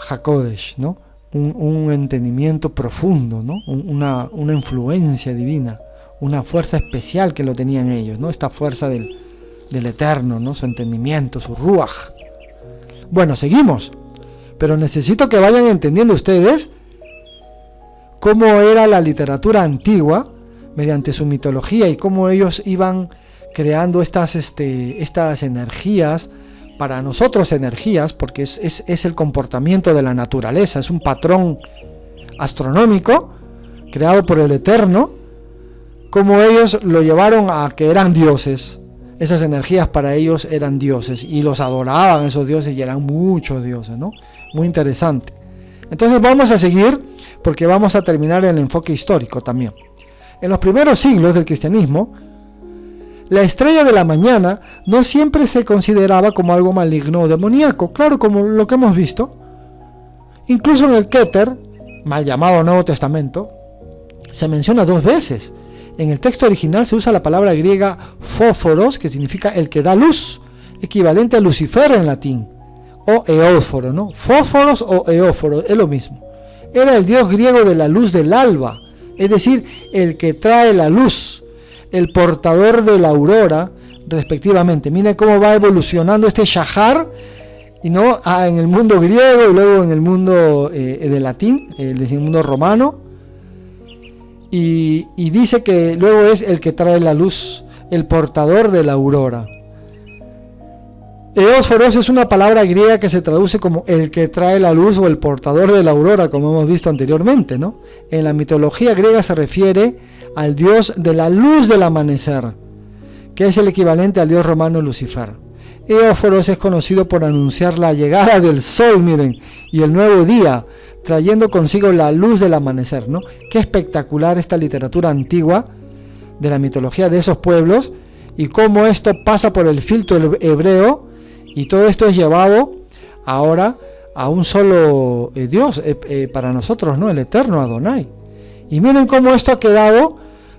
HaKodesh, ¿no? Un entendimiento profundo, ¿no? Una influencia divina, una fuerza especial que lo tenían ellos, ¿no? Esta fuerza del Eterno, ¿no? Su entendimiento, su Ruach. Bueno, seguimos. Pero necesito que vayan entendiendo ustedes cómo era la literatura antigua mediante su mitología y cómo ellos iban creando estas energías, para nosotros energías, porque es el comportamiento de la naturaleza, es un patrón astronómico creado por el Eterno, como ellos lo llevaron a que eran dioses. Esas energías para ellos eran dioses y los adoraban esos dioses y eran muchos dioses, ¿no? Muy interesante. Entonces vamos a seguir porque vamos a terminar el enfoque histórico también. En los primeros siglos del cristianismo, la estrella de la mañana no siempre se consideraba como algo maligno o demoníaco, claro, como lo que hemos visto. Incluso en el Keter, mal llamado Nuevo Testamento, se menciona 2 veces. En el texto original se usa la palabra griega fósforos, que significa el que da luz, equivalente a Lucifer en latín, o eóforo, ¿no? Fósforos o eóforo, es lo mismo. Era el dios griego de la luz del alba, es decir, el que trae la luz, el portador de la aurora, respectivamente. Miren cómo va evolucionando este Shahar, y no en el mundo griego y luego en el mundo de latín, en el mundo romano, y dice que luego es el que trae la luz, el portador de la aurora. Eósforos es una palabra griega que se traduce como el que trae la luz o el portador de la aurora, como hemos visto anteriormente, ¿no? En la mitología griega se refiere al dios de la luz del amanecer, que es el equivalente al dios romano Lucifer. Eósforos es conocido por anunciar la llegada del sol, miren, y el nuevo día, trayendo consigo la luz del amanecer, ¿no? Qué espectacular esta literatura antigua de la mitología de esos pueblos y cómo esto pasa por el filtro hebreo. Y todo esto es llevado ahora a un solo Dios para nosotros, ¿no? El eterno Adonai. Y miren cómo esto ha quedado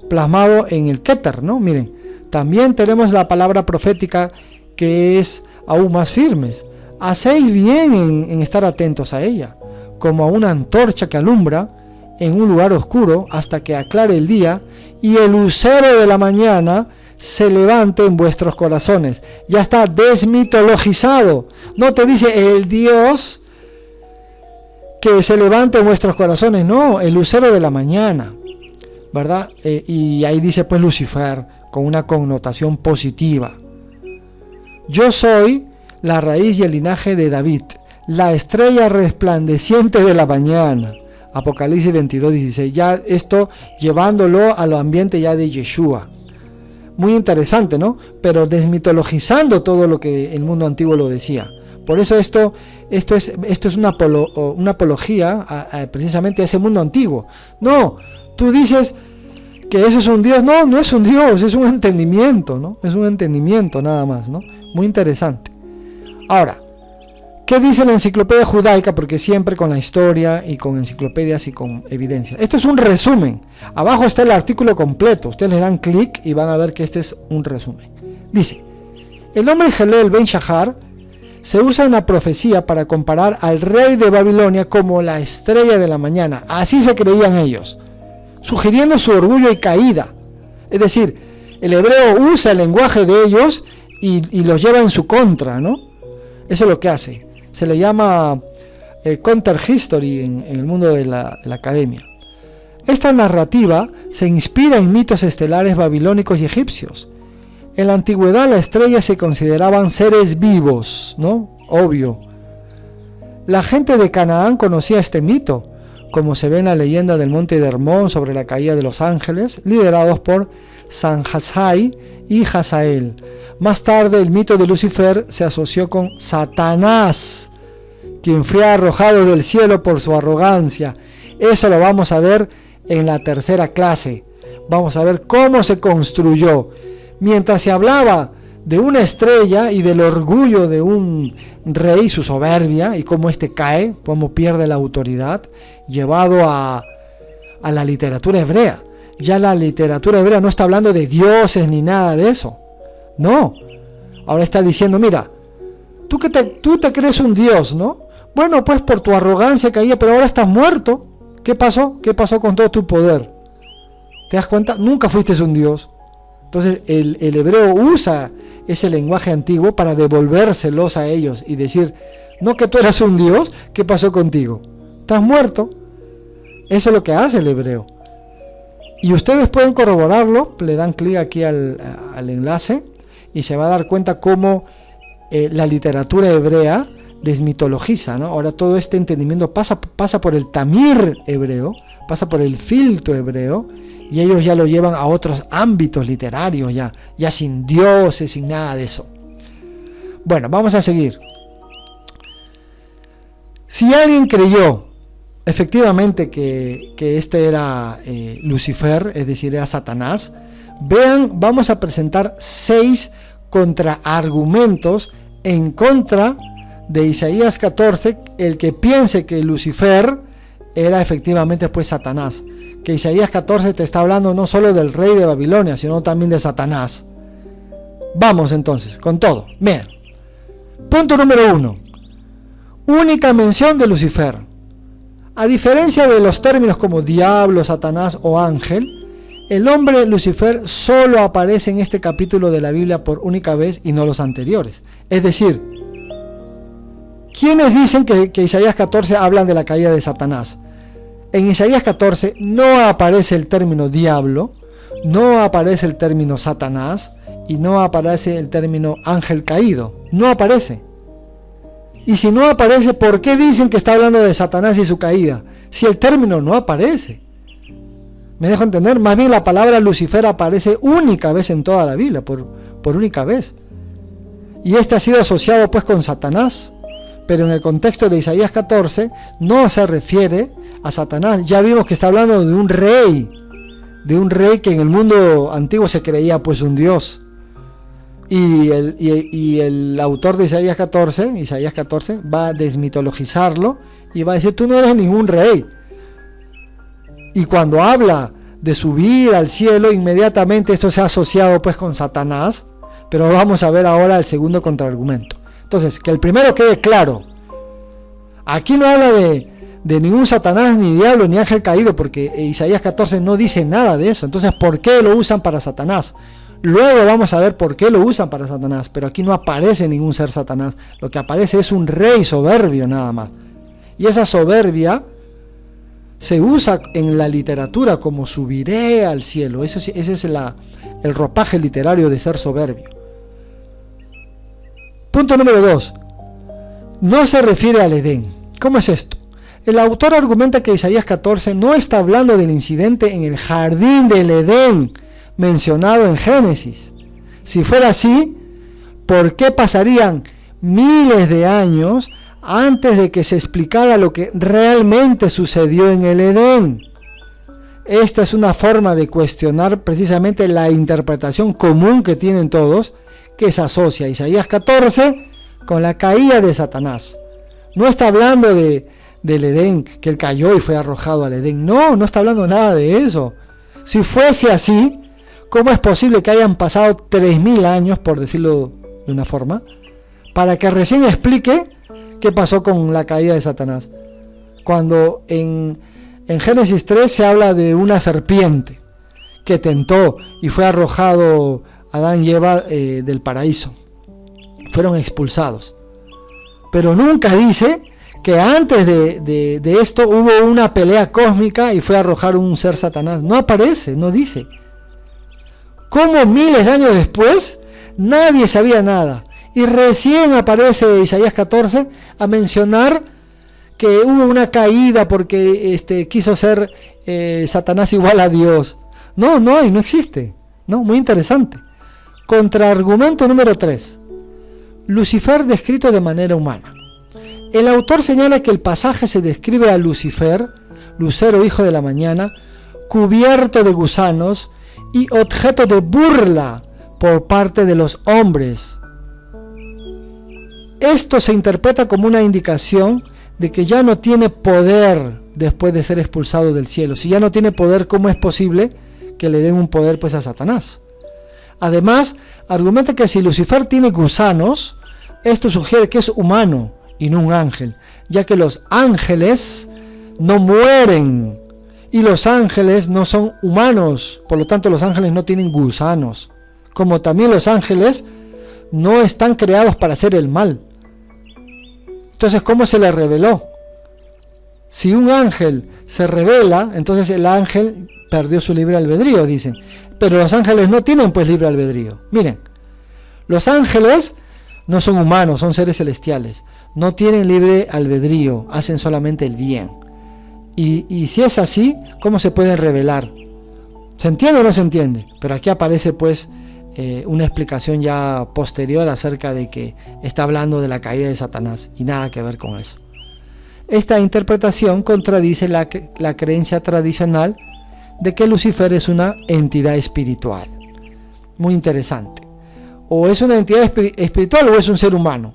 plasmado en el Keter, ¿no? Miren, también tenemos la palabra profética que es aún más firmes. Hacéis bien en estar atentos a ella, como a una antorcha que alumbra en un lugar oscuro hasta que aclare el día y el lucero de la mañana se levante en vuestros corazones. Ya está desmitologizado. No te dice el Dios que se levante en vuestros corazones, no, el lucero de la mañana, ¿verdad? Y ahí dice pues Lucifer con una connotación positiva. Yo soy la raíz y el linaje de David, la estrella resplandeciente de la mañana. Apocalipsis 22:16. Ya esto llevándolo a lo ambiente ya de Yeshua. Muy interesante, ¿no? Pero desmitologizando todo lo que el mundo antiguo lo decía. Por eso esto es una apología precisamente a ese mundo antiguo. No, tú dices que eso es un Dios. No, no es un Dios, es un entendimiento, ¿no? Es un entendimiento nada más, ¿no? Muy interesante. Ahora, ¿qué dice la enciclopedia judaica? Porque siempre con la historia y con enciclopedias y con evidencia. Esto es un resumen. Abajo está el artículo completo. Ustedes le dan clic y van a ver que este es un resumen. Dice, el nombre Helel Ben Shahar se usa en la profecía para comparar al rey de Babilonia como la estrella de la mañana. Así se creían ellos, sugiriendo su orgullo y caída. Es decir, el hebreo usa el lenguaje de ellos y los lleva en su contra, ¿no? Eso es lo que hace. Se le llama counter history en el mundo de la academia. Esta narrativa se inspira en mitos estelares babilónicos y egipcios. En la antigüedad las estrellas se consideraban seres vivos, ¿no? Obvio. La gente de Canaán conocía este mito, como se ve en la leyenda del monte de Hermón sobre la caída de los ángeles, liderados por Sanjasai y Hazael. Más tarde el mito de Lucifer se asoció con Satanás, quien fue arrojado del cielo por su arrogancia. Eso lo vamos a ver en la tercera clase. Vamos a ver cómo se construyó. Mientras se hablaba de una estrella y del orgullo de un rey, su soberbia, y cómo éste cae, cómo pierde la autoridad, llevado a a la literatura hebrea. Ya la literatura hebrea no está hablando de dioses ni nada de eso. No. Ahora está diciendo, mira, tú te crees un dios, ¿no? Bueno, pues por tu arrogancia caía, pero ahora estás muerto. ¿Qué pasó? ¿Qué pasó con todo tu poder? ¿Te das cuenta? Nunca fuiste un dios. Entonces el hebreo usa ese lenguaje antiguo para devolvérselos a ellos y decir, no que tú eras un dios, ¿qué pasó contigo? Estás muerto. Eso es lo que hace el hebreo. Y ustedes pueden corroborarlo, le dan clic aquí al enlace y se va a dar cuenta cómo la literatura hebrea desmitologiza, ¿no? Ahora todo este entendimiento pasa por el tamir hebreo, pasa por el filtro hebreo, y ellos ya lo llevan a otros ámbitos literarios, ya sin dioses, sin nada de eso. Bueno, vamos a seguir. Si alguien creyó efectivamente que este era Lucifer, es decir, era Satanás, vean, vamos a presentar 6 contraargumentos en contra de Isaías 14, el que piense que Lucifer era efectivamente pues Satanás, que Isaías 14 te está hablando no solo del rey de Babilonia, sino también de Satanás. Vamos entonces, con todo. Bien. Punto número 1. Única mención de Lucifer. A diferencia de los términos como diablo, Satanás o ángel, el hombre Lucifer solo aparece en este capítulo de la Biblia por única vez y no los anteriores. Es decir, ¿quiénes dicen que Isaías 14 hablan de la caída de Satanás? En Isaías 14 no aparece el término diablo, no aparece el término Satanás y no aparece el término ángel caído. No aparece. Y si no aparece, ¿por qué dicen que está hablando de Satanás y su caída? Si el término no aparece. ¿Me dejo entender? Más bien la palabra Lucifer aparece única vez en toda la Biblia, por única vez. Y este ha sido asociado pues con Satanás. Pero en el contexto de Isaías 14 no se refiere a Satanás. Ya vimos que está hablando de un rey que en el mundo antiguo se creía pues un dios. Y el autor de Isaías 14 va a desmitologizarlo y va a decir, tú no eres ningún rey. Y cuando habla de subir al cielo, inmediatamente esto se ha asociado pues con Satanás. Pero vamos a ver ahora el segundo contraargumento. Entonces, que el primero quede claro. Aquí no habla de ningún Satanás, ni diablo, ni ángel caído, porque Isaías 14 no dice nada de eso. Entonces, ¿por qué lo usan para Satanás? Luego vamos a ver por qué lo usan para Satanás, pero aquí no aparece ningún ser Satanás. Lo que aparece es un rey soberbio nada más. Y esa soberbia se usa en la literatura como subiré al cielo. Ese es el ropaje literario de ser soberbio. Punto número 2. No se refiere al Edén. ¿Cómo es esto? El autor argumenta que Isaías 14 no está hablando del incidente en el jardín del Edén mencionado en Génesis. Si fuera así, ¿por qué pasarían miles de años antes de que se explicara lo que realmente sucedió en el Edén? Esta es una forma de cuestionar precisamente la interpretación común que tienen todos, que se asocia Isaías 14 con la caída de Satanás. No está hablando del Edén, que él cayó y fue arrojado al Edén. No está hablando nada de eso. Si fuese así, ¿cómo es posible que hayan pasado 3000 años, por decirlo de una forma, para que recién explique qué pasó con la caída de Satanás? Cuando en Génesis 3 se habla de una serpiente que tentó y fue arrojado Adán y Eva del paraíso. Fueron expulsados. Pero nunca dice que antes de esto hubo una pelea cósmica y fue a arrojar un ser Satanás. No aparece, no dice. ¿Cómo miles de años después nadie sabía nada? Y recién aparece Isaías 14 a mencionar que hubo una caída porque quiso ser Satanás igual a Dios. No existe. No, muy interesante. Contraargumento número 3. Lucifer descrito de manera humana. El autor señala que el pasaje se describe a Lucifer, lucero hijo de la mañana, cubierto de gusanos y objeto de burla por parte de los hombres. Esto se interpreta como una indicación de que ya no tiene poder después de ser expulsado del cielo? Si ya no tiene poder, ¿cómo es posible que le den un poder pues a Satanás? Además, argumenta que si Lucifer tiene gusanos, esto sugiere que es humano y no un ángel, ya que los ángeles no mueren y los ángeles no son humanos, por lo tanto los ángeles no tienen gusanos, como también los ángeles no están creados para hacer el mal. Entonces, ¿cómo se le reveló? Si un ángel se revela, entonces el ángel perdió su libre albedrío, dicen. Pero los ángeles no tienen pues libre albedrío. Miren, los ángeles no son humanos, son seres celestiales. No tienen libre albedrío, hacen solamente el bien. Y si es así, ¿cómo se pueden revelar? ¿Se entiende o no se entiende? Pero aquí aparece pues una explicación ya posterior acerca de que está hablando de la caída de Satanás y nada que ver con eso. Esta interpretación contradice la creencia tradicional de que Lucifer es una entidad espiritual. Muy interesante. O es una entidad espiritual o es un ser humano.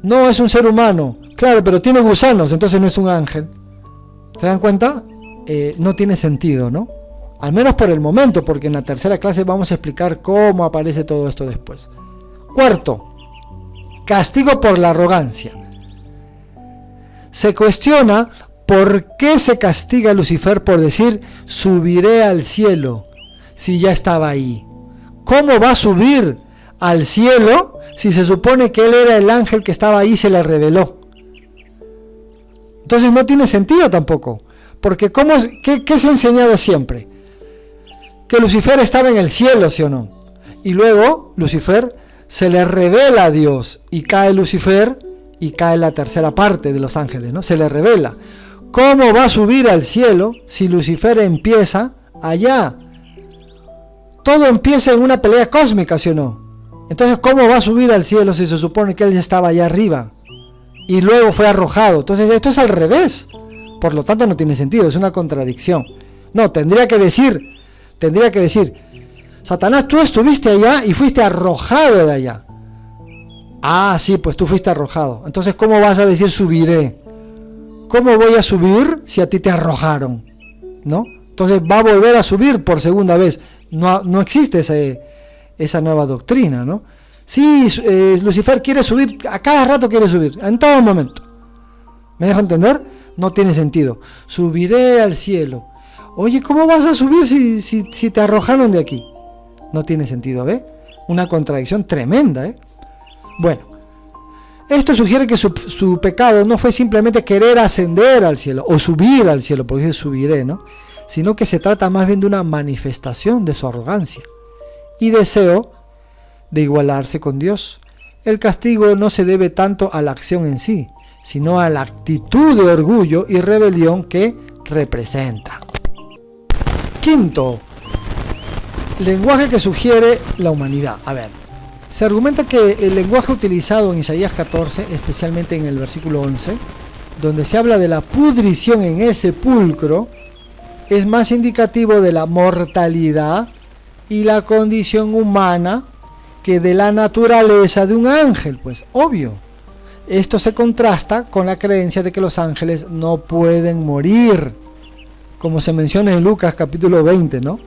No es un ser humano, claro, pero tiene gusanos, entonces no es un ángel. ¿Se dan cuenta? No tiene sentido, ¿no? Al menos por el momento, porque en la tercera clase vamos a explicar cómo aparece todo esto después. Cuarto, castigo por la arrogancia. Se cuestiona por qué se castiga a Lucifer por decir subiré al cielo si ya estaba ahí. ¿Cómo va a subir al cielo si se supone que él era el ángel que estaba ahí y se le reveló? Entonces no tiene sentido tampoco, porque ¿qué se ha enseñado siempre? Que Lucifer estaba en el cielo, ¿sí o no? Y luego Lucifer se le revela a Dios y cae Lucifer y cae la tercera parte de los ángeles, ¿no? Se le revela. ¿Cómo va a subir al cielo si Lucifer empieza allá? Todo empieza en una pelea cósmica, ¿sí o no? Entonces, ¿cómo va a subir al cielo si se supone que él ya estaba allá arriba? Y luego fue arrojado. Entonces, esto es al revés. Por lo tanto, no tiene sentido, es una contradicción. No, tendría que decir, Satanás, tú estuviste allá y fuiste arrojado de allá. Ah, sí, pues tú fuiste arrojado. Entonces, ¿cómo vas a decir subiré? ¿Cómo voy a subir si a ti te arrojaron? ¿No? Entonces va a volver a subir por segunda vez. No existe esa nueva doctrina, ¿no? Sí, Lucifer quiere subir, a cada rato quiere subir, en todo momento. ¿Me dejo entender? No tiene sentido. Subiré al cielo. Oye, ¿cómo vas a subir si te arrojaron de aquí? No tiene sentido, ¿ve? Una contradicción tremenda, ¿eh? Bueno, esto sugiere que su pecado no fue simplemente querer ascender al cielo o subir al cielo, porque dice subiré, ¿no? Sino que se trata más bien de una manifestación de su arrogancia y deseo de igualarse con Dios. El castigo no se debe tanto a la acción en sí, sino a la actitud de orgullo y rebelión que representa. Quinto, lenguaje que sugiere la humanidad. A ver, se argumenta que el lenguaje utilizado en Isaías 14, especialmente en el versículo 11, donde se habla de la pudrición en el sepulcro, es más indicativo de la mortalidad y la condición humana que de la naturaleza de un ángel, pues obvio. Esto se contrasta con la creencia de que los ángeles no pueden morir, como se menciona en Lucas capítulo 20, ¿no?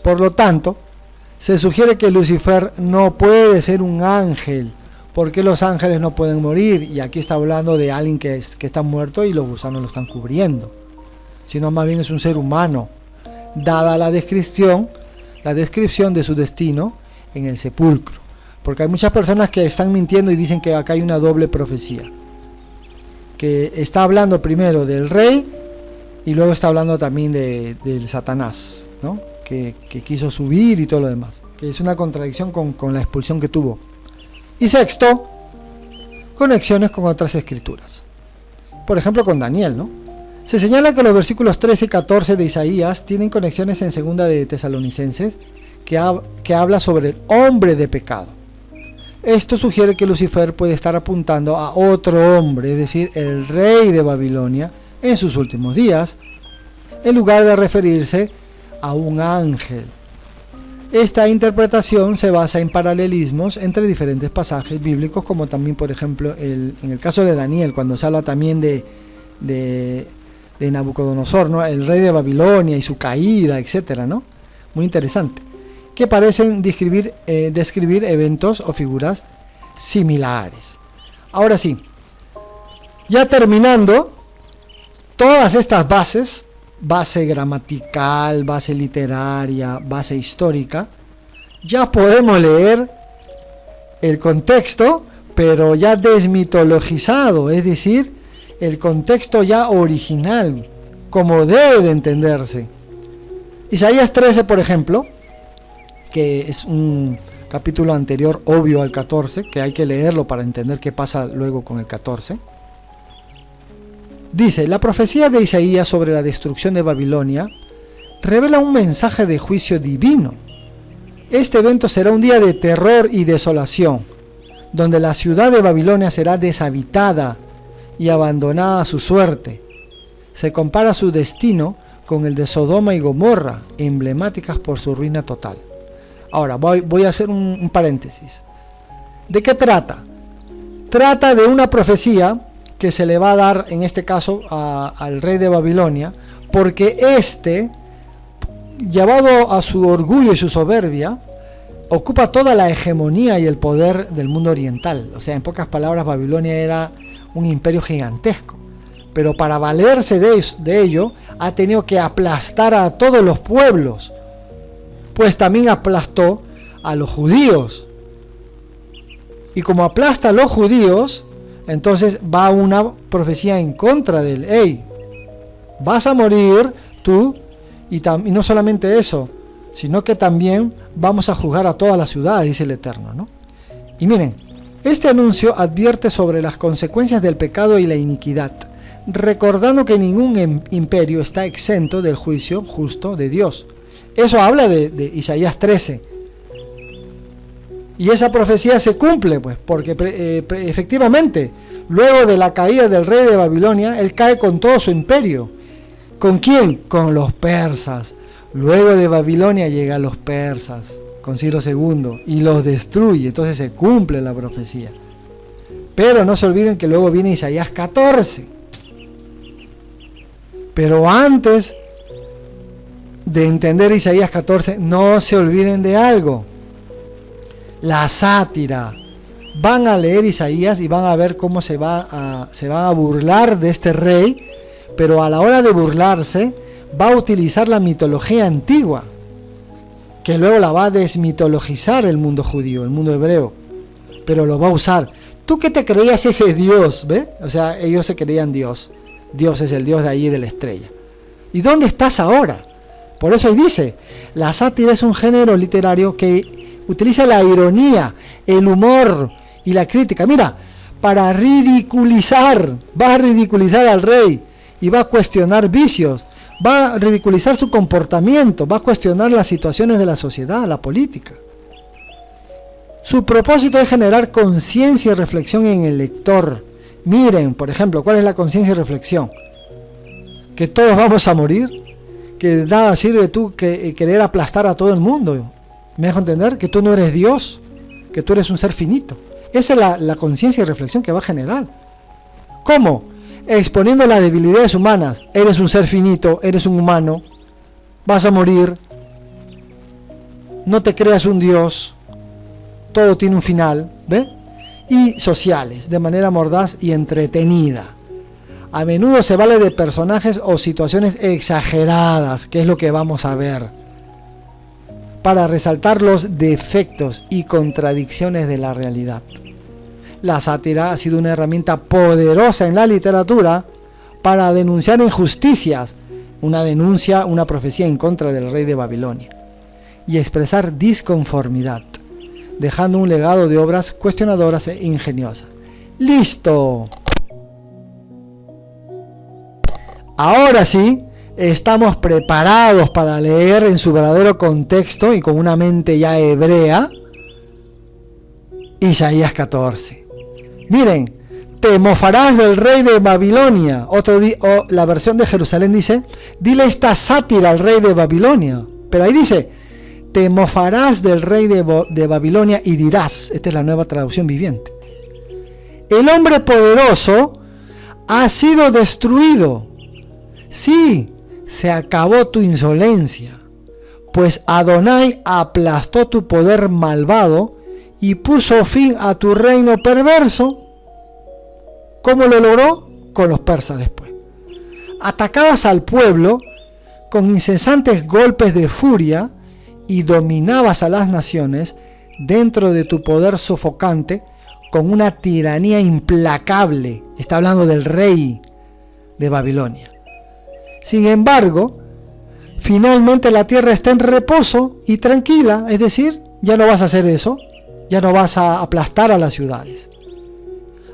Por lo tanto, se sugiere que Lucifer no puede ser un ángel, porque los ángeles no pueden morir, y aquí está hablando de alguien que está muerto y los gusanos lo están cubriendo, sino más bien es un ser humano, dada la descripción de su destino en el sepulcro, porque hay muchas personas que están mintiendo y dicen que acá hay una doble profecía, que está hablando primero del rey y luego está hablando también del Satanás, ¿no? Que quiso subir y todo lo demás, que es una contradicción con la expulsión que tuvo. Y sexto, conexiones con otras escrituras, por ejemplo con Daniel, ¿no? Se señala que los versículos 13 y 14 de Isaías tienen conexiones en segunda de Tesalonicenses, que habla sobre el hombre de pecado. Esto sugiere que Lucifer puede estar apuntando a otro hombre, es decir, el rey de Babilonia en sus últimos días, en lugar de referirse a un ángel. Esta interpretación se basa en paralelismos entre diferentes pasajes bíblicos, como también, por ejemplo, en el caso de Daniel, cuando se habla también de de Nabucodonosor, ¿no? El rey de Babilonia y su caída, etcétera, ¿no? Muy interesante. Que parecen describir eventos o figuras similares. Ahora sí, ya terminando, todas estas bases, base gramatical, base literaria, base histórica, ya podemos leer el contexto, pero ya desmitologizado, es decir, el contexto ya original, como debe de entenderse. Isaías 13, por ejemplo, que es un capítulo anterior, obvio al 14, que hay que leerlo para entender qué pasa luego con el 14. Dice, la profecía de Isaías sobre la destrucción de Babilonia revela un mensaje de juicio divino. Este evento será un día de terror y desolación, donde la ciudad de Babilonia será deshabitada y abandonada a su suerte. Se compara su destino con el de Sodoma y Gomorra, emblemáticas por su ruina total. Ahora, voy a hacer un paréntesis. ¿De qué trata? Trata de una profecía que se le va a dar, en este caso, al rey de Babilonia, porque llevado a su orgullo y su soberbia, ocupa toda la hegemonía y el poder del mundo oriental. O sea, en pocas palabras, Babilonia era un imperio gigantesco. Pero para valerse de ello, ha tenido que aplastar a todos los pueblos. Pues también aplastó a los judíos. Y como aplasta a los judíos, entonces va una profecía en contra de él. Hey, vas a morir tú, y no solamente eso, sino que también vamos a juzgar a toda la ciudad, dice el Eterno, ¿no? Y miren, este anuncio advierte sobre las consecuencias del pecado y la iniquidad, recordando que ningún imperio está exento del juicio justo de Dios. Eso habla de Isaías 13. Y esa profecía se cumple, pues, porque efectivamente, luego de la caída del rey de Babilonia, él cae con todo su imperio. ¿Con quién? Con los persas. Luego de Babilonia llegan los persas, con Ciro II, y los destruye. Entonces se cumple la profecía. Pero no se olviden que luego viene Isaías 14. Pero antes de entender Isaías 14, no se olviden de algo. La sátira. Van a leer Isaías y van a ver cómo se van a burlar de este rey, pero a la hora de burlarse va a utilizar la mitología antigua, que luego la va a desmitologizar el mundo judío, el mundo hebreo, pero lo va a usar. ¿Tú qué te creías ese Dios? ¿Ves? O sea, ellos se creían Dios. Dios es el Dios de allí de la estrella. ¿Y dónde estás ahora? Por eso ahí dice, la sátira es un género literario que utiliza la ironía, el humor y la crítica. Mira, para ridiculizar, va a ridiculizar al rey y va a cuestionar vicios, va a ridiculizar su comportamiento, va a cuestionar las situaciones de la sociedad, la política. Su propósito es generar conciencia y reflexión en el lector. Miren, por ejemplo, ¿cuál es la conciencia y reflexión? Que todos vamos a morir, que nada sirve tú que querer aplastar a todo el mundo. ¿Me dejo entender? Que tú no eres Dios, que tú eres un ser finito. Esa es la conciencia y reflexión que va a generar. ¿Cómo? Exponiendo las debilidades humanas. Eres un ser finito, eres un humano, vas a morir, no te creas un Dios, todo tiene un final, ¿ve? Y sociales, de manera mordaz y entretenida. A menudo se vale de personajes o situaciones exageradas, que es lo que vamos a ver, para resaltar los defectos y contradicciones de la realidad. La sátira ha sido una herramienta poderosa en la literatura para denunciar injusticias, una denuncia, una profecía en contra del rey de Babilonia, y expresar disconformidad, dejando un legado de obras cuestionadoras e ingeniosas. ¡Listo! Ahora sí, estamos preparados para leer en su verdadero contexto y con una mente ya hebrea, Isaías 14. Miren, te mofarás del rey de Babilonia. La versión de Jerusalén dice, dile esta sátira al rey de Babilonia. Pero ahí dice, te mofarás del rey de Babilonia y dirás, esta es la nueva traducción viviente, el hombre poderoso ha sido destruido. Sí, se acabó tu insolencia, pues Adonai aplastó tu poder malvado y puso fin a tu reino perverso. ¿Cómo lo logró? Con los persas después. Atacabas al pueblo con incesantes golpes de furia y dominabas a las naciones dentro de tu poder sofocante con una tiranía implacable. Está hablando del rey de Babilonia. Sin embargo, finalmente la tierra está en reposo y tranquila, es decir, ya no vas a hacer eso, ya no vas a aplastar a las ciudades.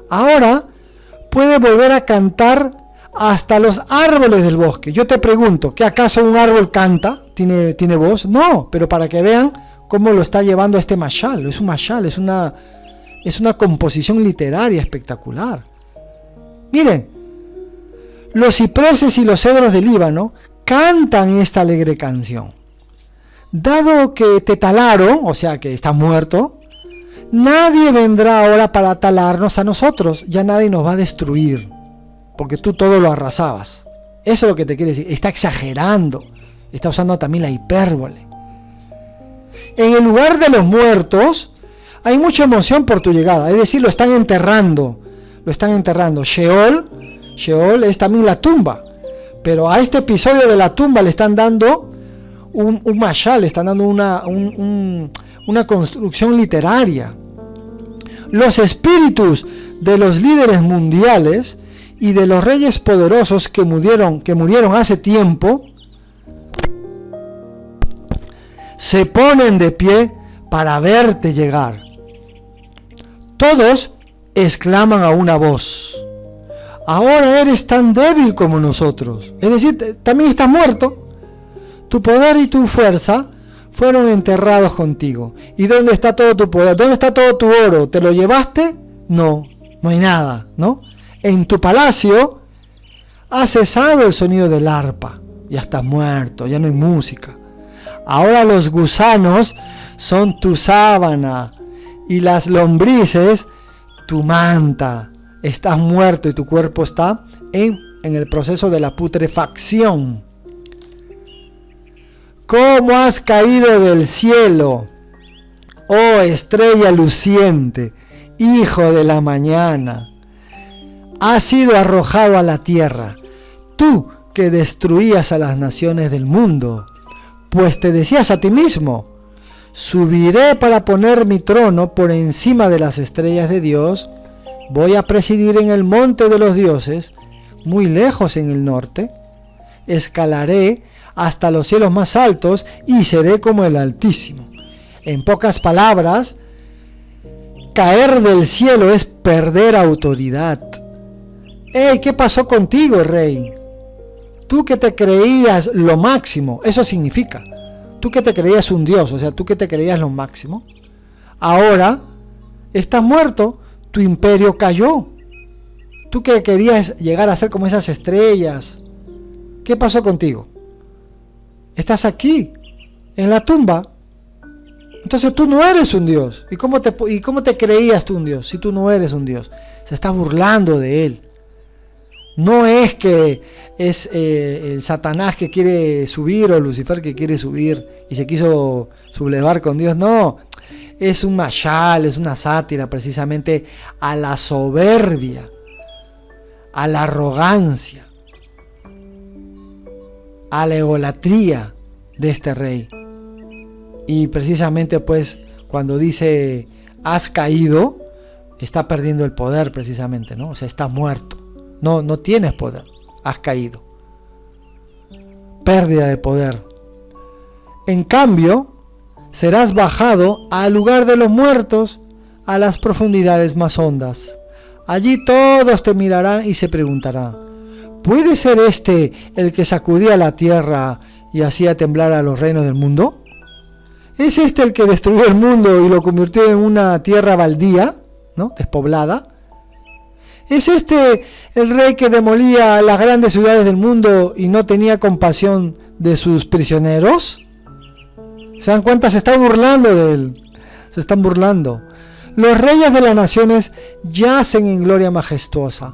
Ahora puedes volver a cantar hasta los árboles del bosque. Yo te pregunto, ¿qué acaso un árbol canta? ¿Tiene voz? No, pero para que vean cómo lo está llevando este mashal. Es un mashal, es una composición literaria espectacular. Miren, los cipreses y los cedros del Líbano cantan esta alegre canción. Dado que te talaron, o sea que estás muerto, nadie vendrá ahora para talarnos a nosotros, ya nadie nos va a destruir, porque tú todo lo arrasabas. Eso es lo que te quiere decir. Está exagerando, está usando también la hipérbole. En el lugar de los muertos hay mucha emoción por tu llegada, es decir, lo están enterrando. Sheol es también la tumba, pero a este episodio de la tumba le están dando un mashal, le están dando una construcción literaria. Los espíritus de los líderes mundiales y de los reyes poderosos que murieron hace tiempo se ponen de pie para verte llegar. Todos exclaman a una voz: ahora eres tan débil como nosotros. Es decir, también estás muerto. Tu poder y tu fuerza fueron enterrados contigo. ¿Y dónde está todo tu poder? ¿Dónde está todo tu oro? ¿Te lo llevaste? No hay nada, ¿no? En tu palacio ha cesado el sonido del arpa. Ya estás muerto, ya no hay música. Ahora los gusanos son tu sábana y las lombrices tu manta. Estás muerto y tu cuerpo está en el proceso de la putrefacción. ¿Cómo has caído del cielo, oh estrella luciente, hijo de la mañana? Has sido arrojado a la tierra, tú que destruías a las naciones del mundo, pues te decías a ti mismo: subiré para poner mi trono por encima de las estrellas de Dios. Voy a presidir en el monte de los dioses, muy lejos en el norte. Escalaré hasta los cielos más altos y seré como el Altísimo. En pocas palabras, caer del cielo es perder autoridad. ¿Qué pasó contigo, rey? Tú que te creías lo máximo, eso significa. Tú que te creías un dios, o sea, tú que te creías lo máximo, ahora estás muerto. Tu imperio cayó. Tú que querías llegar a ser como esas estrellas, ¿qué pasó contigo? Estás aquí, en la tumba. Entonces tú no eres un dios. ¿Y cómo te creías tú un dios si tú no eres un dios? Se está burlando de él. No es que es el Satanás que quiere subir o Lucifer que quiere subir y se quiso sublevar con Dios. No. Es un mashal, es una sátira precisamente a la soberbia, a la arrogancia, a la egolatría de este rey. Y precisamente pues cuando dice has caído, está perdiendo el poder precisamente, ¿no? O sea, está muerto. No tienes poder, has caído. Pérdida de poder. En cambio, serás bajado al lugar de los muertos, a las profundidades más hondas. Allí todos te mirarán y se preguntarán: ¿puede ser este el que sacudía la tierra y hacía temblar a los reinos del mundo? ¿Es este el que destruyó el mundo y lo convirtió en una tierra baldía, ¿no? Despoblada? ¿Es este el rey que demolía las grandes ciudades del mundo y no tenía compasión de sus prisioneros? ¿Se dan cuenta? Se está burlando de él. Se están burlando. Los reyes de las naciones yacen en gloria majestuosa.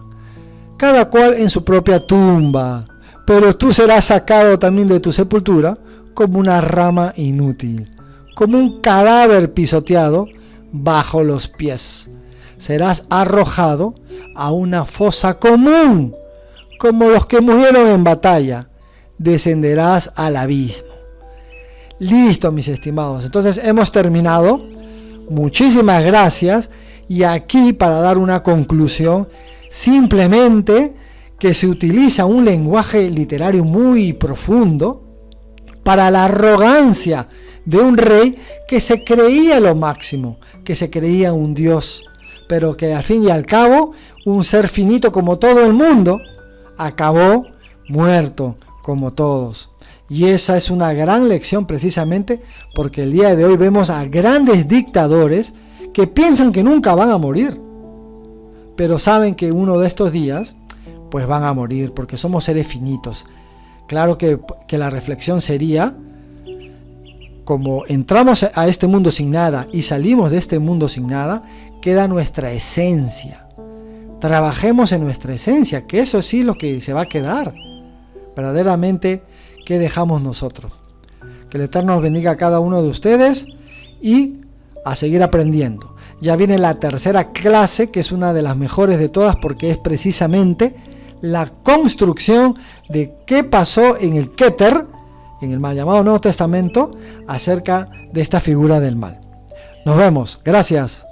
cada cual en su propia tumba, pero tú serás sacado también de tu sepultura como una rama inútil, como un cadáver pisoteado bajo los pies. Serás arrojado a una fosa común, como los que murieron en batalla, descenderás al abismo. Listo, mis estimados, entonces hemos terminado. Muchísimas gracias. Y aquí, para dar una conclusión, simplemente que se utiliza un lenguaje literario muy profundo para la arrogancia de un rey que se creía lo máximo, que se creía un dios, pero que al fin y al cabo, un ser finito como todo el mundo, acabó muerto como todos. Y esa es una gran lección, precisamente porque el día de hoy vemos a grandes dictadores que piensan que nunca van a morir, pero saben que uno de estos días pues van a morir, porque somos seres finitos. Claro que la reflexión sería: como entramos a este mundo sin nada y salimos de este mundo sin nada, queda nuestra esencia. Trabajemos en nuestra esencia, que eso sí es lo que se va a quedar. Verdaderamente, ¿qué dejamos nosotros? Que el Eterno nos bendiga a cada uno de ustedes y a seguir aprendiendo. Ya viene la tercera clase, que es una de las mejores de todas, porque es precisamente la construcción de qué pasó en el Keter, en el mal llamado Nuevo Testamento, acerca de esta figura del mal. Nos vemos. Gracias.